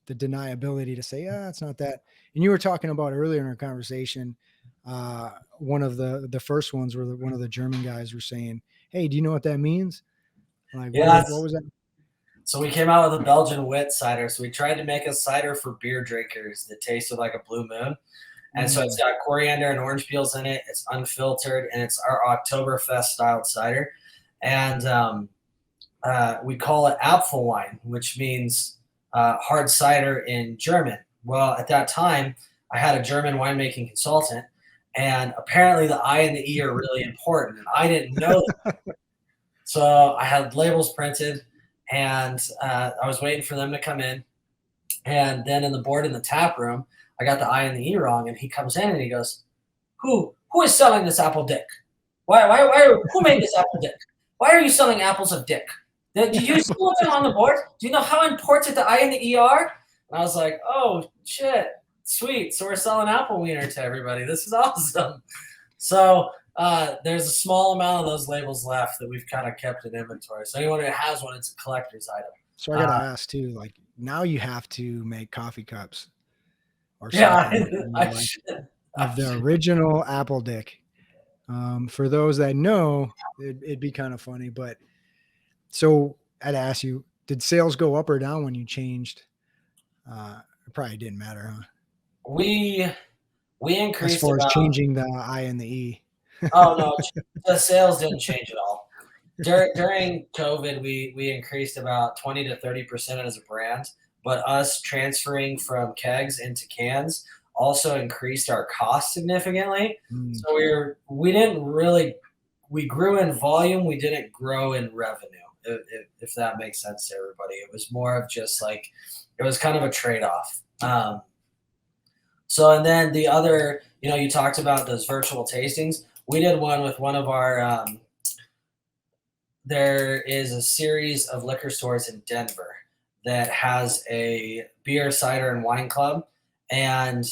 the deniability to say, it's not that. And you were talking about earlier in our conversation, one of the first ones where one of the German guys were saying, hey, do you know what that means? Like, yeah, what was that? So we came out with a Belgian wit cider. So we tried to make a cider for beer drinkers that tasted like a blue moon. And so it's got coriander and orange peels in it. It's unfiltered, and it's our Oktoberfest styled cider. And we call it Apfelwein, which means hard cider in German. Well, at that time, I had a German winemaking consultant, and apparently the I and the E are really important, and I didn't know that. So I had labels printed, and I was waiting for them to come in. And then in the board in the tap room, I got the I and the E wrong, and he comes in and he goes, "Who is selling this apple dick? Who made this apple dick? Why are you selling apples of dick? Did you see what's on the board? Do you know how important the I and the E are?" And I was like, "Oh shit, sweet! So we're selling apple wiener to everybody. This is awesome." So there's a small amount of those labels left that we've kind of kept in inventory. So anyone who has one, it's a collector's item. So I gotta ask too, like now you have to make coffee cups. Or of the original apple dick. For those that know, it'd be kind of funny. But so I'd ask you, did sales go up or down when you changed? It probably didn't matter, huh? We increased as far as changing the I and the E. Oh no, the sales didn't change at all. During COVID, we increased about 20 to 30% as a brand. But us transferring from kegs into cans also increased our cost significantly. So we grew in volume. We didn't grow in revenue, if that makes sense to everybody. It was more of just like, it was kind of a trade-off. So, and then the other, you talked about those virtual tastings. We did one with one of our, there is a series of liquor stores in Denver that has a beer, cider, and wine club. And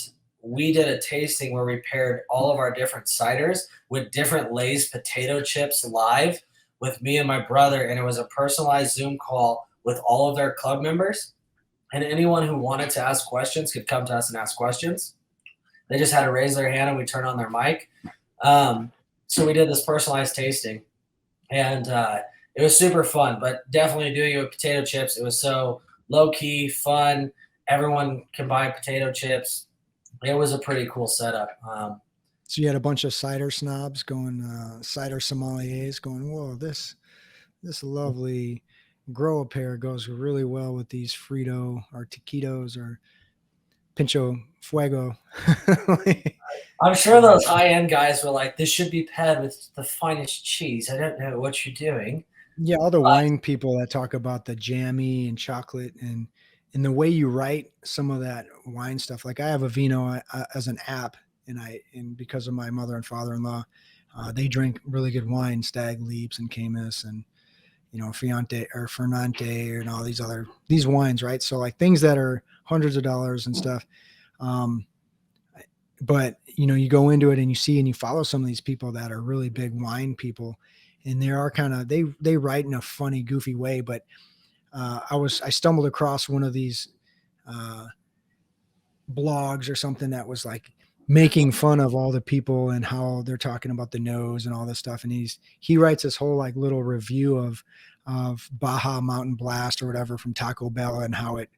we did a tasting where we paired all of our different ciders with different Lay's potato chips live with me and my brother. And it was a personalized Zoom call with all of their club members. And anyone who wanted to ask questions could come to us and ask questions. They just had to raise their hand and we turn on their mic. So we did this personalized tasting. And it was super fun, but definitely doing it with potato chips. It was so low-key, fun. Everyone can buy potato chips. It was a pretty cool setup. So you had a bunch of cider snobs going, cider sommeliers going, whoa, this lovely grow a pair goes really well with these Frito or Taquitos or Pincho Fuego. I'm sure those high-end guys were like, this should be paired with the finest cheese. I don't know what you're doing. Yeah, all the wine people that talk about the jammy and chocolate and the way you write some of that wine stuff. Like I have a Vino as an app, and because of my mother and father-in-law, they drink really good wine, Stag Leaps and Camus and Fiante or Fernante and all these wines, right? So like things that are hundreds of dollars and stuff. But you go into it and you see and you follow some of these people that are really big wine people. And they are kind of, they write in a funny, goofy way. But I stumbled across one of these blogs or something that was like making fun of all the people and how they're talking about the nose and all this stuff. And he writes this whole like little review of Baja Mountain Blast or whatever from Taco Bell and how it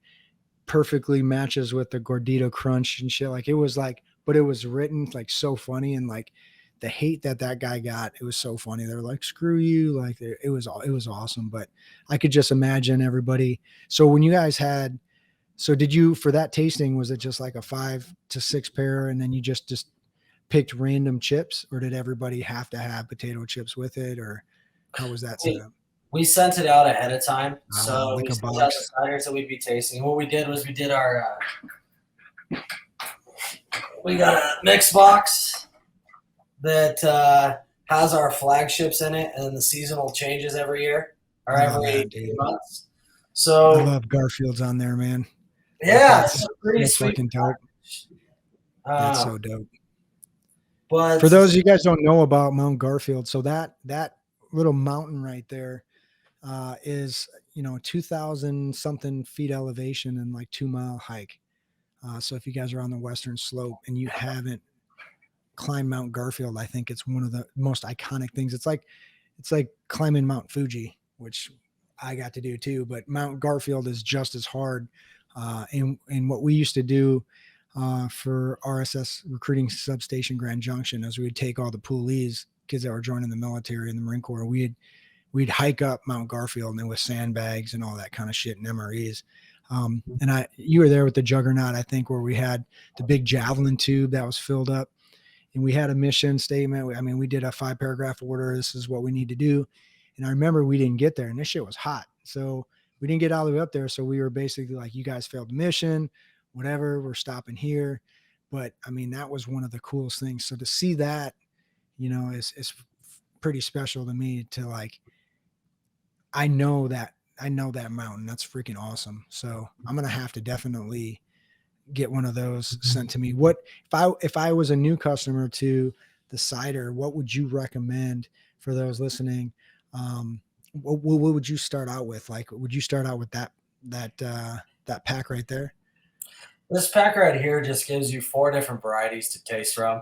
perfectly matches with the Gordito Crunch and shit. Like it was like, but it was written like so funny and like the hate that guy got, it was so funny. They're like, screw you. Like it was awesome, but I could just imagine everybody. So when you guys had, so did you, for that tasting, was it just like a 5 to 6 pair and then you just picked random chips, or did everybody have to have potato chips with it, or how was that set up? We sent it out ahead of time. So like we a sent out box. the ciders that we'd be tasting. What we did was we did our, we got a mix box that has our flagships in it, and the seasonal changes every year or every 2 months. So I love Garfield's on there, man. yeah, it's pretty That's sweet. fucking dope. That's so dope. But For those of you guys don't know about Mount Garfield, so that little mountain right there is, 2,000 something feet elevation and like 2-mile hike. So if you guys are on the western slope and you haven't climbed Mount Garfield, I think it's one of the most iconic things. It's like climbing Mount Fuji, which I got to do too, but Mount Garfield is just as hard. And what we used to do for RSS recruiting substation Grand Junction, as we would take all the poolees, kids that were joining the military and the Marine Corps, we'd hike up Mount Garfield, and with sandbags and all that kind of shit and MREs. And you were there with the Juggernaut, I think, where we had the big javelin tube that was filled up, and we had a mission statement. We did a 5-paragraph order. This is what we need to do. And I remember we didn't get there, and this shit was hot. So we didn't get all the way up there. So we were basically like, you guys failed the mission, whatever, we're stopping here. But that was one of the coolest things. So to see that, is pretty special to me, to like, I know that mountain. That's freaking awesome. So I'm going to have to definitely get one of those sent to me. What if I was a new customer to the cider, what would you recommend for those listening? What would you start out with? Like, would you start out with that pack right there? This pack right here just gives you 4 different varieties to taste from.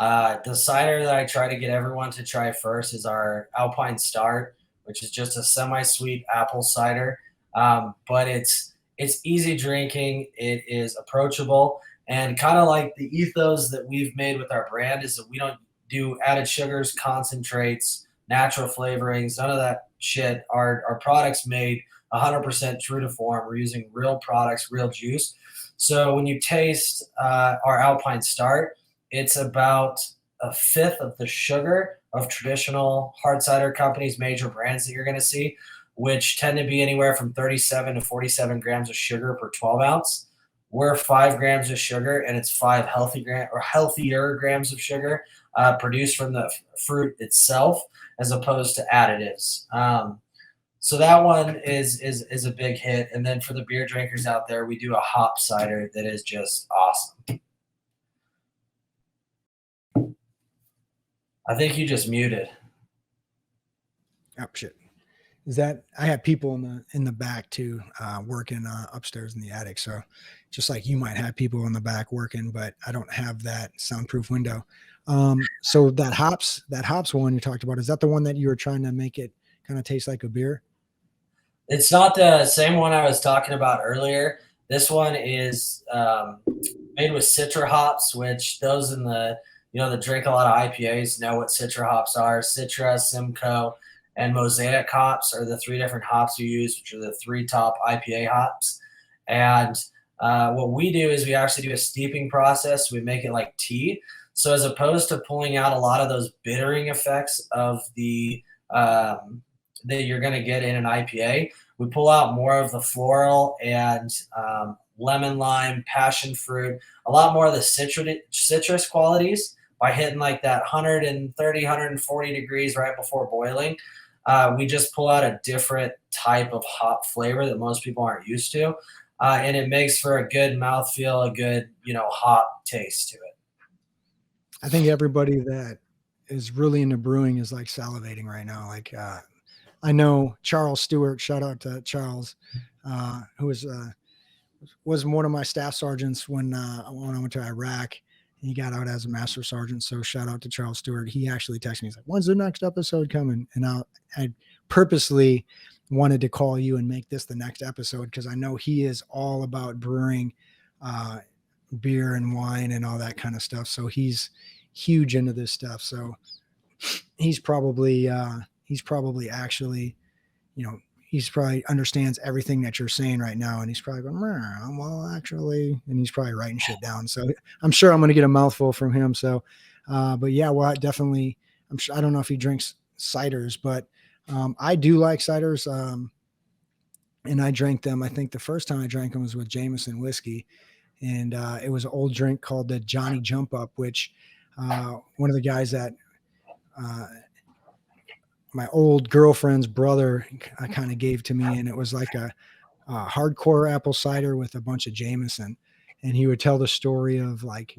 The cider that I try to get everyone to try first is our Alpine Start, which is just a semi-sweet apple cider. But it's easy drinking. It is approachable, and kind of like the ethos that we've made with our brand is that we don't do added sugars, concentrates, natural flavorings, none of that shit. Our product's made 100% true to form. We're using real products, real juice. So when you taste our Alpine Start, it's about 1/5 of the sugar of traditional hard cider companies, major brands that you're going to see, which tend to be anywhere from 37 to 47 grams of sugar per 12 ounce. We're 5 grams of sugar, and it's 5 healthier grams of sugar produced from the fruit itself, as opposed to additives. So that one is a big hit. And then for the beer drinkers out there, we do a hop cider that is just awesome. I think you just muted. Oh shit. Is that, I have people in the back too, working upstairs in the attic. So just like you might have people in the back working, but I don't have that soundproof window. So that hops one you talked about, is that the one that you were trying to make it kind of taste like a beer? It's not the same one I was talking about earlier. This one is made with Citra Hops, which those in the, that drink a lot of IPAs know what Citra Hops are. Citra, Simcoe, and Mosaic hops are the 3 different hops we use, which are the 3 top IPA hops. And what we do is we actually do a steeping process. We make it like tea. So as opposed to pulling out a lot of those bittering effects of the that you're going to get in an IPA, we pull out more of the floral and lemon, lime, passion fruit, a lot more of the citrus qualities by hitting like that 130, 140 degrees right before boiling. We just pull out a different type of hop flavor that most people aren't used to. And it makes for a good mouthfeel, a good, hop taste to it. I think everybody that is really into brewing is like salivating right now. Like, I know Charles Stewart, shout out to Charles, who was one of my staff sergeants when I went to Iraq. He got out as a master sergeant. So shout out to Charles Stewart. He actually texted me. He's like, when's the next episode coming? And I purposely wanted to call you and make this the next episode, because I know he is all about brewing beer and wine and all that kind of stuff. So he's huge into this stuff. So he's probably actually, he's probably understands everything that you're saying right now. And he's probably going, well, actually, and he's probably writing shit down. So I'm sure I'm going to get a mouthful from him. So, but yeah, well, I definitely, I'm sure, I don't know if he drinks ciders, but I do like ciders. And I drank them. I think the first time I drank them was with Jameson whiskey. And it was an old drink called the Johnny Jump Up, which one of the guys that my old girlfriend's brother kind of gave to me. And it was like a hardcore apple cider with a bunch of Jameson. And he would tell the story of like,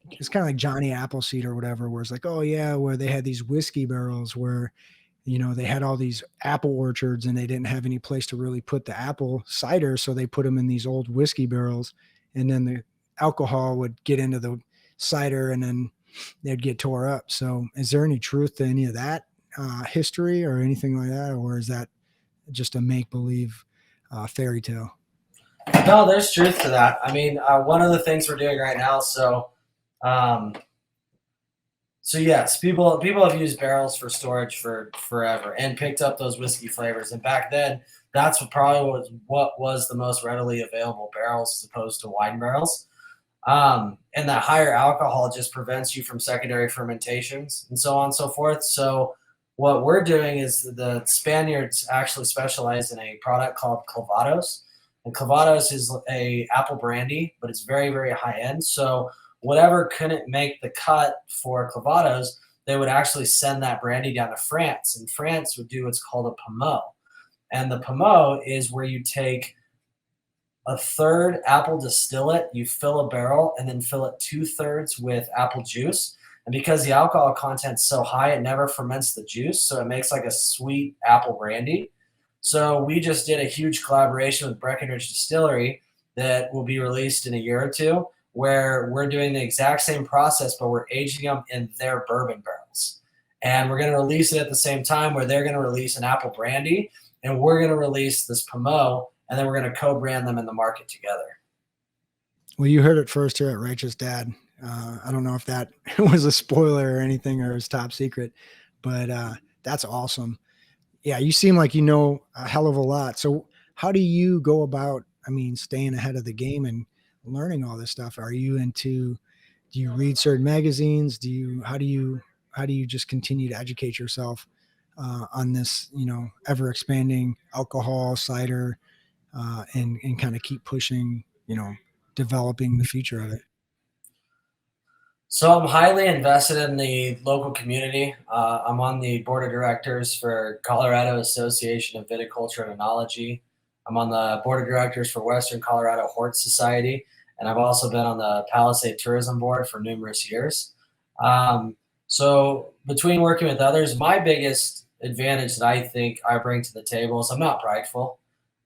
it's kind of like Johnny Appleseed or whatever, where it's like, oh yeah, where they had these whiskey barrels where, they had all these apple orchards and they didn't have any place to really put the apple cider. So they put them in these old whiskey barrels, and then the alcohol would get into the cider and then they'd get tore up. So is there any truth to any of that history or anything like that? Or is that just a make-believe fairy tale? No, there's truth to that. I mean, one of the things we're doing right now, so yes, people have used barrels for storage for forever and picked up those whiskey flavors. And back then, that's what was the most readily available barrels as opposed to wine barrels. And that higher alcohol just prevents you from secondary fermentations and so on and so forth. So what we're doing is the Spaniards actually specialize in a product called clavados. And clavados is a apple brandy, but it's very, very high end. So whatever couldn't make the cut for clavados, they would actually send that brandy down to France. And France would do what's called a pommeau. And the pommeau is where you take a third apple distillate, you fill a barrel, and then fill it 2/3 with apple juice. And because the alcohol content's so high, it never ferments the juice. So it makes like a sweet apple brandy. So we just did a huge collaboration with Breckenridge Distillery that will be released in a year or two, where we're doing the exact same process, but we're aging them in their bourbon barrels. And we're going to release it at the same time where they're going to release an apple brandy and we're going to release this pommeau, and then we're going to co-brand them in the market together. Well, you heard it first here at Righteous Dad. I don't know if that was a spoiler or anything or is top secret, but that's awesome. Yeah, you seem like you know a hell of a lot. So how do you go about, staying ahead of the game and learning all this stuff? Are you do you read certain magazines? How do you just continue to educate yourself on this, ever expanding alcohol, cider, and kind of keep pushing, developing the future of it? So I'm highly invested in the local community. I'm on the board of directors for Colorado Association of Viticulture and Enology. I'm on the board of directors for Western Colorado Hort Society, and I've also been on the Palisade Tourism Board for numerous years. So between working with others, my biggest advantage that I think I bring to the table is I'm not prideful.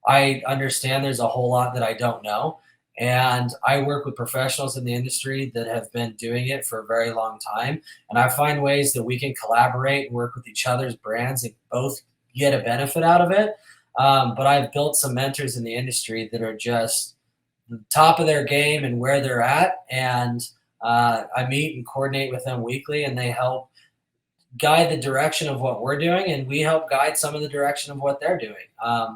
I understand there's a whole lot that I don't know. And I work with professionals in the industry that have been doing it for a very long time. And I find ways that we can collaborate and work with each other's brands and both get a benefit out of it. But I've built some mentors in the industry that are just the top of their game and where they're at. And I meet and coordinate with them weekly, and they help guide the direction of what we're doing, and we help guide some of the direction of what they're doing.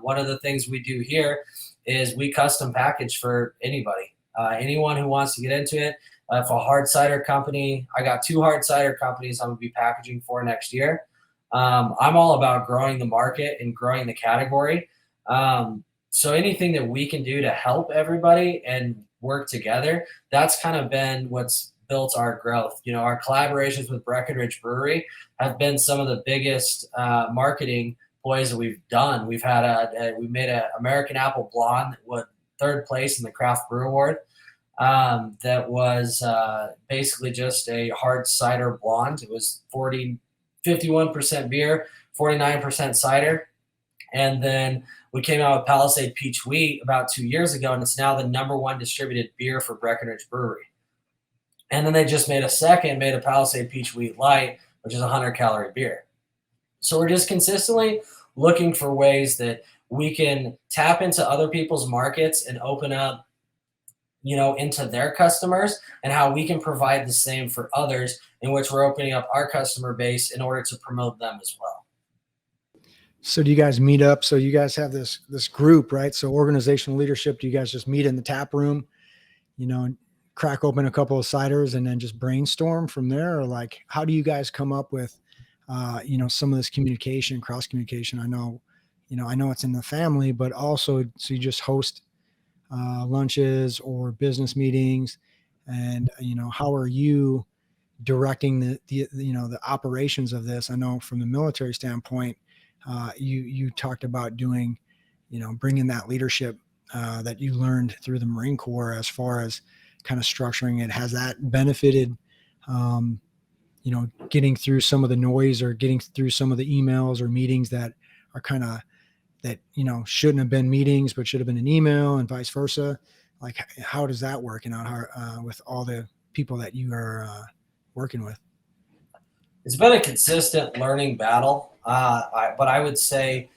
One of the things we do here is we custom package for anybody, anyone who wants to get into it. If a hard cider company, I got 2 hard cider companies I'm gonna be packaging for next year. I'm all about growing the market and growing the category. So anything that we can do to help everybody and work together, that's kind of been what's built our growth. Our collaborations with Breckenridge Brewery have been some of the biggest marketing ploys that we've done. We made an American Apple Blonde that won 3rd place in the Craft Brew Award. That was basically just a hard cider blonde. It was 51% beer, 49% cider. And then we came out with Palisade Peach Wheat about 2 years ago, and it's now the #1 distributed beer for Breckenridge Brewery. And then they just made a Palisade Peach Wheat Light, which is a 100-calorie beer. So we're just consistently looking for ways that we can tap into other people's markets and open up into their customers, and how we can provide the same for others, in which we're opening up our customer base in order to promote them as well. So do you guys meet up? So you guys have this group, right? So organizational leadership, do you guys just meet in the tap room, crack open a couple of ciders and then just brainstorm from there? Or like, how do you guys come up with, some of this communication, cross communication? I know it's in the family, but also, so you just host lunches or business meetings, and how are you directing the operations of this? I know from the military standpoint, you talked about doing, bringing that leadership that you learned through the Marine Corps as far as kind of structuring it. Has that benefited, getting through some of the noise or getting through some of the emails or meetings that are kind of that, shouldn't have been meetings, but should have been an email, and vice versa? Like, how does that work out with all the people that you are working with? It's been a consistent learning battle. But I would say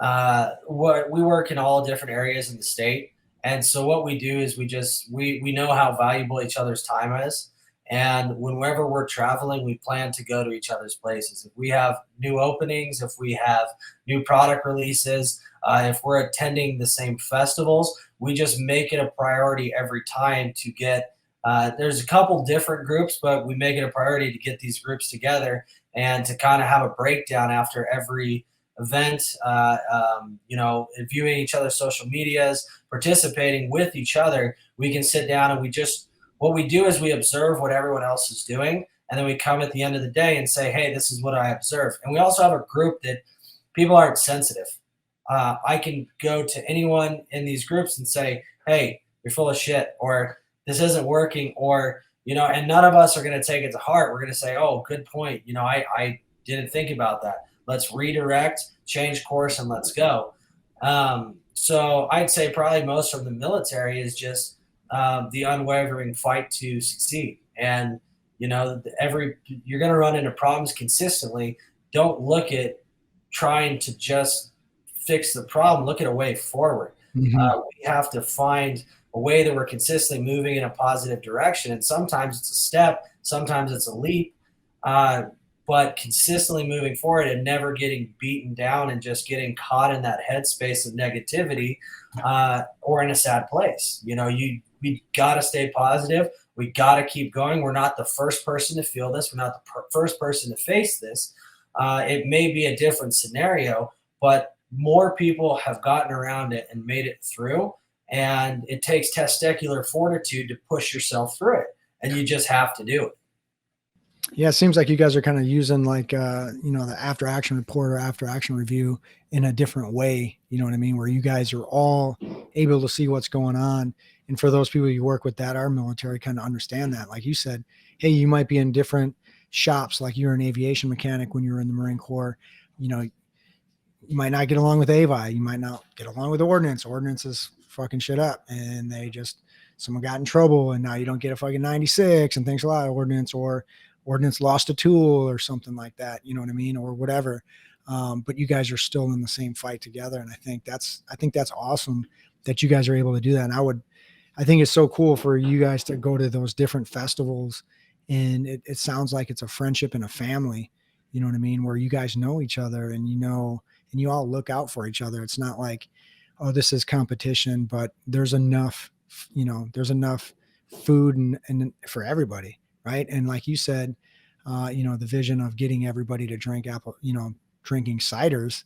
we work in all different areas in the state. And so what we do is we know how valuable each other's time is. And whenever we're traveling, we plan to go to each other's places. If we have new openings, if we have new product releases, if we're attending the same festivals, we just make it a priority every time to get, there's a couple different groups, but we make it a priority to get these groups together and to kind of have a breakdown after every event, viewing each other's social medias, participating with each other. We can sit down and what we do is we observe what everyone else is doing, and then we come at the end of the day and say, hey, this is what I observed. And we also have a group that people aren't sensitive. I can go to anyone in these groups and say, hey, you're full of shit, or this isn't working, or, and none of us are going to take it to heart. We're going to say, oh, good point. I didn't think about that. Let's redirect, change course, and let's go. So I'd say probably most from the military is just the unwavering fight to succeed. And, you're going to run into problems consistently. Don't look at trying to just fix the problem. Look at a way forward. Mm-hmm. We have to find a way that we're consistently moving in a positive direction. And sometimes it's a step, sometimes it's a leap, but consistently moving forward and never getting beaten down and just getting caught in that headspace of negativity or in a sad place. We got to stay positive. We got to keep going. We're not the first person to feel this. We're not the first person to face this. It may be a different scenario, but more people have gotten around it and made it through. And it takes testicular fortitude to push yourself through it. And you just have to do it. Yeah, it seems like you guys are kind of using the after action report or after action review in a different way. You know what I mean? Where you guys are all able to see what's going on. And for those people you work with that are military, kind of understand that. Like you said, hey, you might be in different shops. Like you're an aviation mechanic when you're in the Marine Corps. You might not get along with AVI. You might not get along with ordnance. Ordnance is fucking shit up, and someone got in trouble, and now you don't get a fucking 96 and thanks a lot, ordnance, or ordnance lost a tool or something like that, you know what I mean, or whatever. But you guys are still in the same fight together, and I think that's awesome that you guys are able to do that. And I think it's so cool for you guys to go to those different festivals, and it sounds like it's a friendship and a family, you know what I mean, where you guys know each other, and and you all look out for each other. It's not like, oh, this is competition, but there's enough food and for everybody. Right. And like you said, the vision of getting everybody to drink drinking ciders,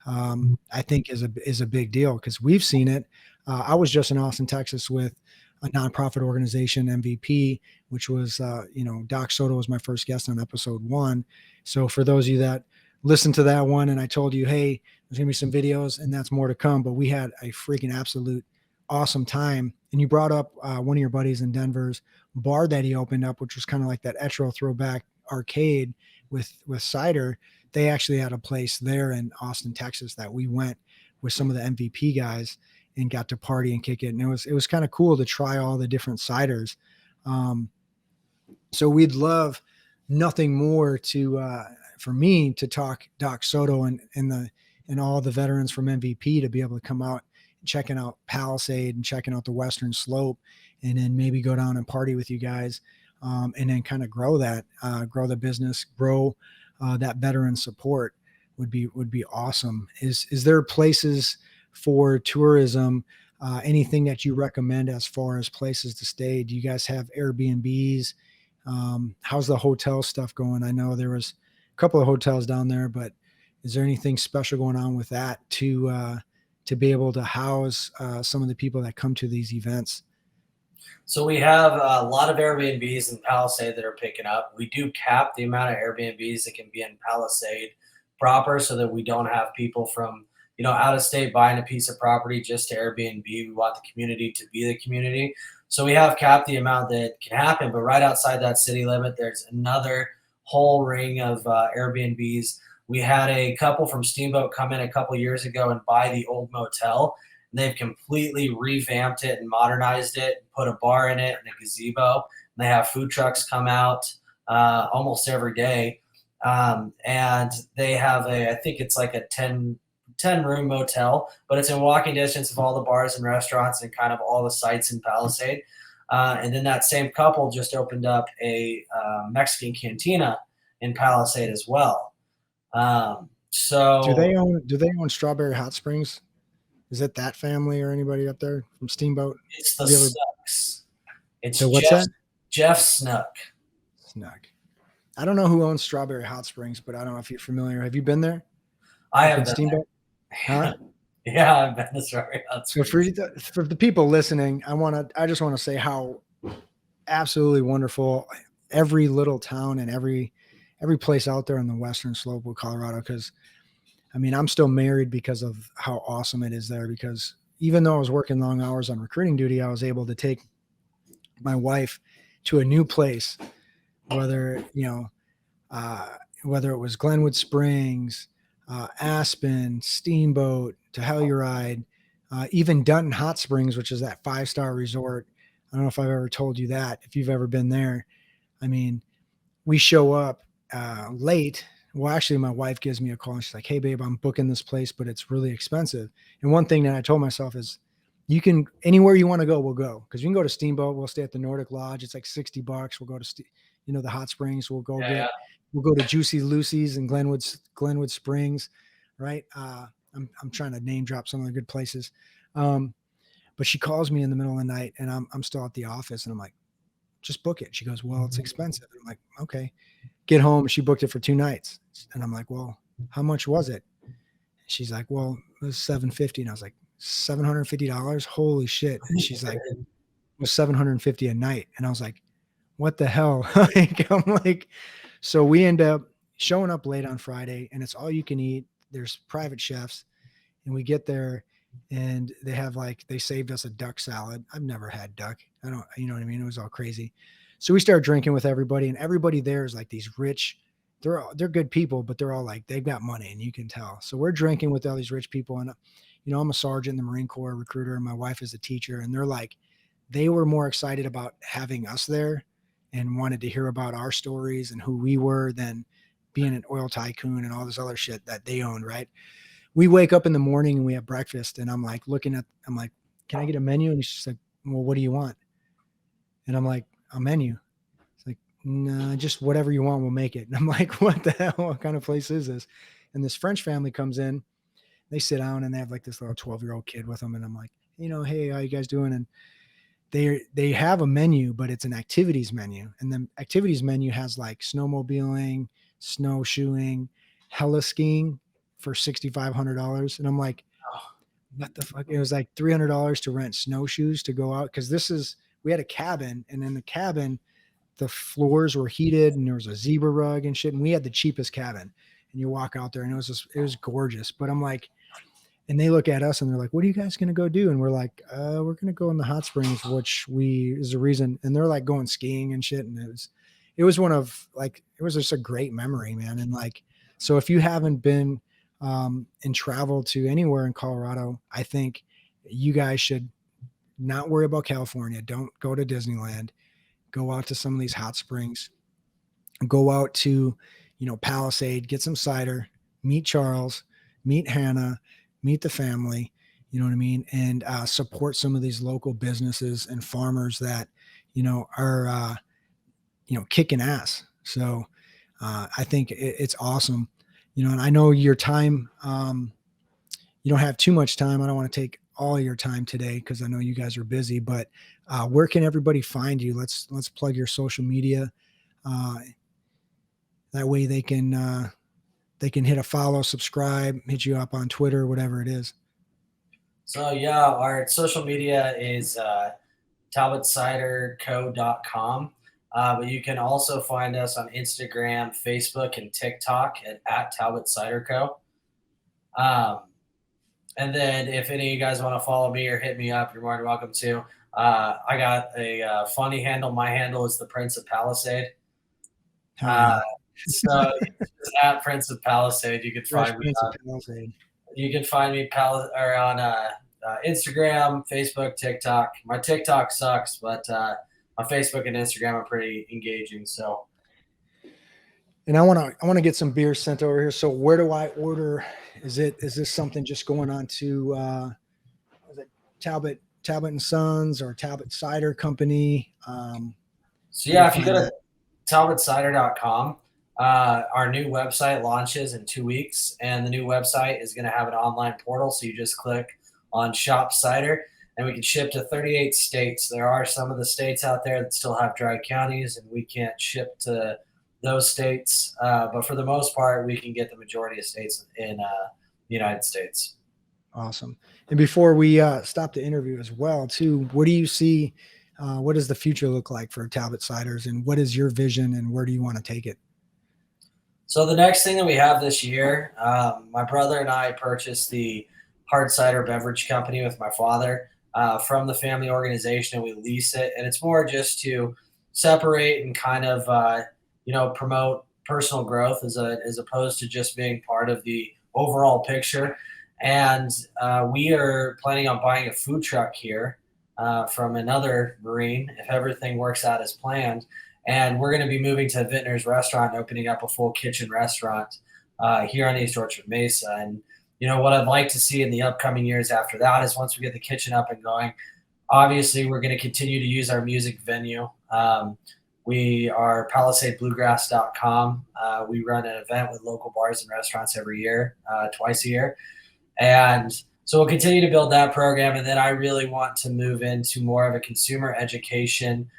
I think is a big deal, because we've seen it. I was just in Austin, Texas with a nonprofit organization, MVP, which was, Doc Soto was my first guest on episode 1. So for those of you that listened to that one, and I told you, hey, there's gonna be some videos and that's more to come, but we had a freaking absolute awesome time. And you brought up one of your buddies in Denver's bar that he opened up, which was kind of like that Etro throwback arcade with cider. They actually had a place there in Austin, Texas, that we went with some of the MVP guys and got to party and kick it. And it was kind of cool to try all the different ciders. So we'd love nothing more for me to talk Doc Soto and all the veterans from MVP to be able to come out checking out Palisade and checking out the Western Slope, and then maybe go down and party with you guys, and then kind of grow the business, grow that veteran support would be awesome. Is there places for tourism? Anything that you recommend as far as places to stay? Do you guys have Airbnbs? How's the hotel stuff going? I know there was a couple of hotels down there, but is there anything special going on with that to be able to house some of the people that come to these events? So we have a lot of Airbnbs in Palisade that are picking up. We do cap the amount of Airbnbs that can be in Palisade proper, so that we don't have people from, out of state buying a piece of property just to Airbnb. We want the community to be the community. So we have capped the amount that can happen, but right outside that city limit, there's another whole ring of Airbnbs. We had a couple from Steamboat come in a couple years ago and buy the old motel. They've completely revamped it and modernized it, put a bar in it and a gazebo. And they have food trucks come out almost every day. And they have I think it's like a 10 room motel, but it's in walking distance of all the bars and restaurants and kind of all the sites in Palisade. And then that same couple just opened up a Mexican cantina in Palisade as well. So do they own Strawberry Hot Springs? Is it that family or anybody up there from Steamboat? It's the Snooks. It's so what's that? Jeff Snook. Snook. I don't know who owns Strawberry Hot Springs, but I don't know if you're familiar. Have you been there? I have been Steamboat. Huh? Yeah, I've been to Strawberry Hot Springs. So for the people listening, I just want to say how absolutely wonderful every little town and every place out there on the Western Slope of Colorado, because I mean, I'm still married because of how awesome it is there, because even though I was working long hours on recruiting duty, I was able to take my wife to a new place, whether it was Glenwood Springs, Aspen, Steamboat, to Telluride, even Dunton Hot Springs, which is that 5-star resort. I don't know if I've ever told you that, if you've ever been there. I mean, we show up late. Well, actually, my wife gives me a call and she's like, "Hey, babe, I'm booking this place, but it's really expensive." And one thing that I told myself is, you can, anywhere you want to go, we'll go. Because you can go to Steamboat. We'll stay at the Nordic Lodge. It's like $60. We'll go to, the hot springs. We'll go we'll go to Juicy Lucy's and Glenwood Springs, right? I'm trying to name drop some of the good places. But she calls me in the middle of the night and I'm still at the office and I'm like, "Just book it." She goes, "Well, it's expensive." And I'm like, "Okay." Get home. She booked it for 2 nights. And I'm like, "Well, how much was it?" She's like, "Well, it was $750. And I was like, $750? Holy shit. And she's like, "It was $750 a night." And I was like, "What the hell?" I'm like, so we end up showing up late on Friday and it's all you can eat. There's private chefs and we get there and they saved us a duck salad. I've never had duck. I don't, you know what I mean? It was all crazy. So we started drinking with everybody and everybody there is like these rich, they're good people, but they're all like, they've got money and you can tell. So we're drinking with all these rich people. And, I'm a sergeant in the Marine Corps, recruiter, and my wife is a teacher. And they're like, they were more excited about having us there and wanted to hear about our stories and who we were than being an oil tycoon and all this other shit that they owned. Right. We wake up in the morning and we have breakfast and I'm like, I'm like, "Can I get a menu?" And she's like, "Well, what do you want?" And I'm like, "A menu." It's like, "No, just whatever you want, we'll make it." And I'm like, "What the hell? What kind of place is this?" And this French family comes in, they sit down and they have like this little 12-year-old kid with them. And I'm like, "Hey, how you guys doing?" And they have a menu, but it's an activities menu. And the activities menu has like snowmobiling, snowshoeing, heli skiing for $6,500. And I'm like, what the fuck? It was like $300 to rent snowshoes to go out. Cause we had a cabin and in the cabin, the floors were heated and there was a zebra rug and shit. And we had the cheapest cabin and you walk out there and it was gorgeous. But I'm like, and they look at us and they're like, "What are you guys going to go do?" And we're like, "We're going to go in the hot springs," which is the reason. And they're like going skiing and shit. And it was just a great memory, man. And like, so if you haven't been and traveled to anywhere in Colorado, I think you guys should not worry about California. Don't go to Disneyland, go out to some of these hot springs, go out to, Palisade, get some cider, meet Charles, meet Hannah, meet the family, you know what I mean? And support some of these local businesses and farmers that, are, kicking ass. So I think it's awesome, and I know your time, you don't have too much time. I don't want to take all your time today because I know you guys are busy, but where can everybody find you? Let's plug your social media. Uh, that way they can hit a follow, subscribe, hit you up on Twitter, whatever it is. So yeah, our social media is talbotciderco.com. But you can also find us on Instagram, Facebook, and TikTok at Talbott Cider Co. And then if any of you guys want to follow me or hit me up, you're more than welcome to. I got a funny handle. My handle is the Prince of Palisade. So it's at Prince of Palisade. You can find me. You can find me on Instagram, Facebook, TikTok. My TikTok sucks, but on Facebook and Instagram are pretty engaging. So, and I want to get some beer sent over here. So where do I order? Is this something just going on to is it Talbott Sons or Talbott Cider Company? So yeah, if you go to talbotcider.com, our new website launches in 2 weeks, and the new website is going to have an online portal. So you just click on Shop Cider, and we can ship to 38 states. There are some of the states out there that still have dry counties, and we can't ship to those states. But for the most part, we can get the majority of states in the United States. Awesome. And before we stop the interview as well, too, what do you see? What does the future look like for Talbott Ciders, and what is your vision, and where do you want to take it? So the next thing that we have this year, my brother and I purchased the hard cider beverage company with my father from the family organization, and we lease it. And it's more just to separate and kind of, promote personal growth as opposed to just being part of the overall picture. And we are planning on buying a food truck here from another Marine if everything works out as planned. And we're going to be moving to a Vintner's restaurant, opening up a full kitchen restaurant here on East Orchard Mesa. And, what I'd like to see in the upcoming years after that is once we get the kitchen up and going, obviously we're going to continue to use our music venue. We are PalisadeBluegrass.com. We run an event with local bars and restaurants every year, twice a year. And so we'll continue to build that program. And then I really want to move into more of a consumer education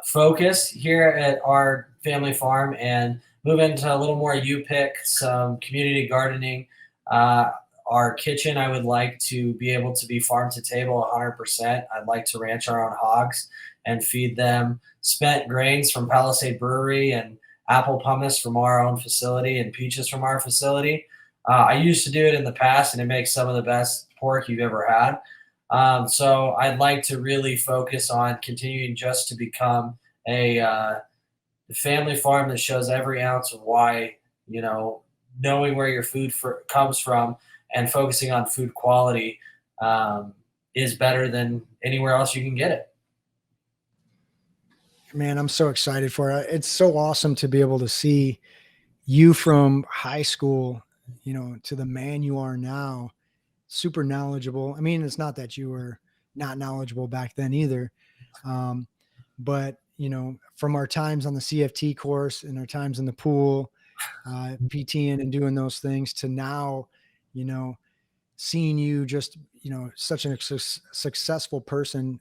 focus here at our family farm and move into a little more U-pick, some community gardening. Our kitchen, I would like to be able to be farm to table 100%. I'd like to ranch our own hogs and feed them spent grains from Palisade Brewery and apple pumice from our own facility and peaches from our facility. I used to do it in the past, and it makes some of the best pork you've ever had. So I'd like to really focus on continuing just to become a family farm that shows every ounce of why, knowing where your food comes from and focusing on food quality is better than anywhere else you can get it. Man, I'm so excited for it. It's so awesome to be able to see you from high school, to the man you are now, super knowledgeable. I mean, it's not that you were not knowledgeable back then either. But, from our times on the CFT course and our times in the pool, PTing and doing those things to now, seeing you just, such a successful person,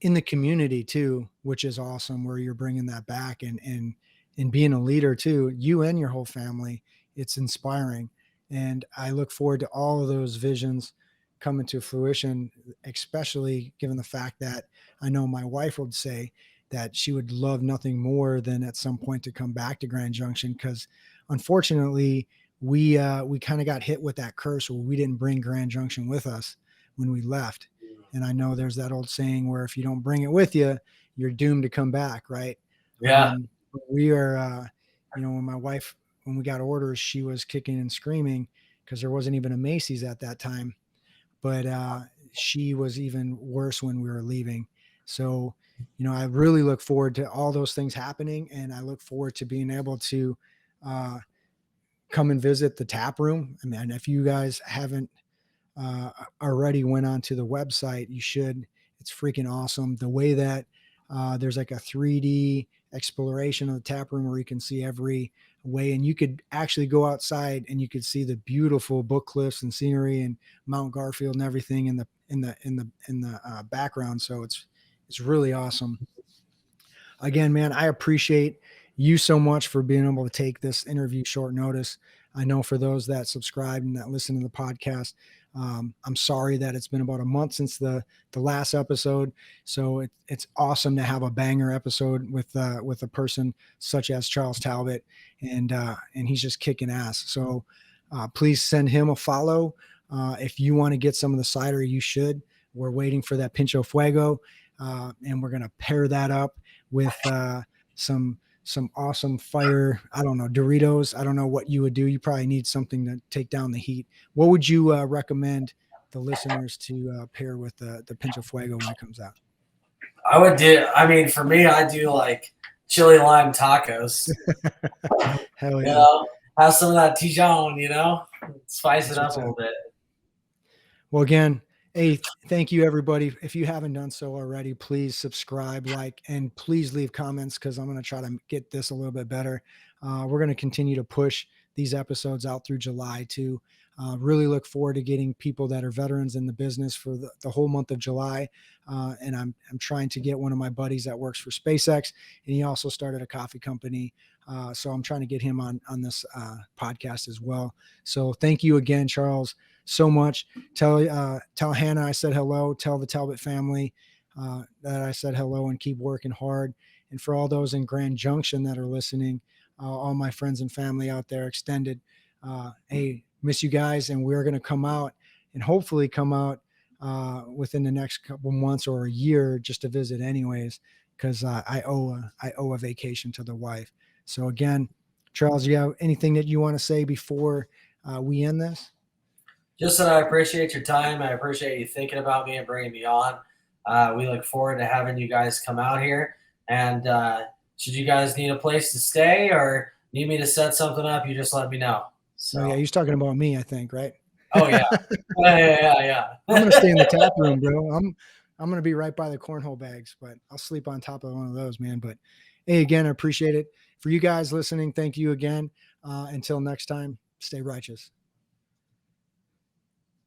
in the community too, which is awesome, where you're bringing that back and being a leader too, you and your whole family. It's inspiring. And I look forward to all of those visions coming to fruition, especially given the fact that I know my wife would say that she would love nothing more than at some point to come back to Grand Junction. Because unfortunately, we kind of got hit with that curse where we didn't bring Grand Junction with us when we left. And I know there's that old saying where if you don't bring it with you, you're doomed to come back. Right. Yeah. We are, when we got orders, she was kicking and screaming because there wasn't even a Macy's at that time. But she was even worse when we were leaving. So, I really look forward to all those things happening. And I look forward to being able to come and visit the tap room. I mean, if you guys haven't already went onto the website, you should. It's freaking awesome. The way that there's like a 3D exploration of the tap room where you can see every way, and you could actually go outside and you could see the beautiful book cliffs and scenery and Mount Garfield and everything in the background. So it's really awesome. Again, man, I appreciate you so much for being able to take this interview short notice. I know for those that subscribe and that listen to the podcast, I'm sorry that it's been about a month since the last episode. So it's awesome to have a banger episode with a person such as Charles Talbott, and he's just kicking ass. So please send him a follow. If you want to get some of the cider, you should. We're waiting for that Pincho Fuego, and we're gonna pair that up with some awesome fire, I don't know, Doritos. I don't know what you would do. You probably need something to take down the heat. What would you recommend the listeners to pair with the Pincho Fuego when it comes out? For me, I do like chili lime tacos. Hell yeah. You know, have some of that Tijon, spice it up a little bit. Well, again, hey, thank you, everybody. If you haven't done so already, please subscribe, like, and please leave comments, because I'm going to try to get this a little bit better. We're going to continue to push these episodes out through July too. Really look forward to getting people that are veterans in the business for the whole month of July. And I'm trying to get one of my buddies that works for SpaceX, and he also started a coffee company. So I'm trying to get him on this podcast as well. So thank you again, Charles, so much. Tell Hannah I said hello. Tell the Talbott family that I said hello, and keep working hard. And for all those in Grand Junction that are listening, all my friends and family out there extended, hey, miss you guys. And we're going to come out and hopefully come out within the next couple months or a year just to visit anyways, because I owe a vacation to the wife. So again, Charles, you have anything that you want to say before we end this? Just that I appreciate your time. I appreciate you thinking about me and bringing me on. We look forward to having you guys come out here. And should you guys need a place to stay or need me to set something up, you just let me know. So. Oh, yeah, he's talking about me, I think, right? Oh, yeah. Yeah. I'm going to stay in the tap room, bro. I'm going to be right by the cornhole bags, but I'll sleep on top of one of those, man. But hey, again, I appreciate it. For you guys listening, thank you again. Until next time, stay righteous.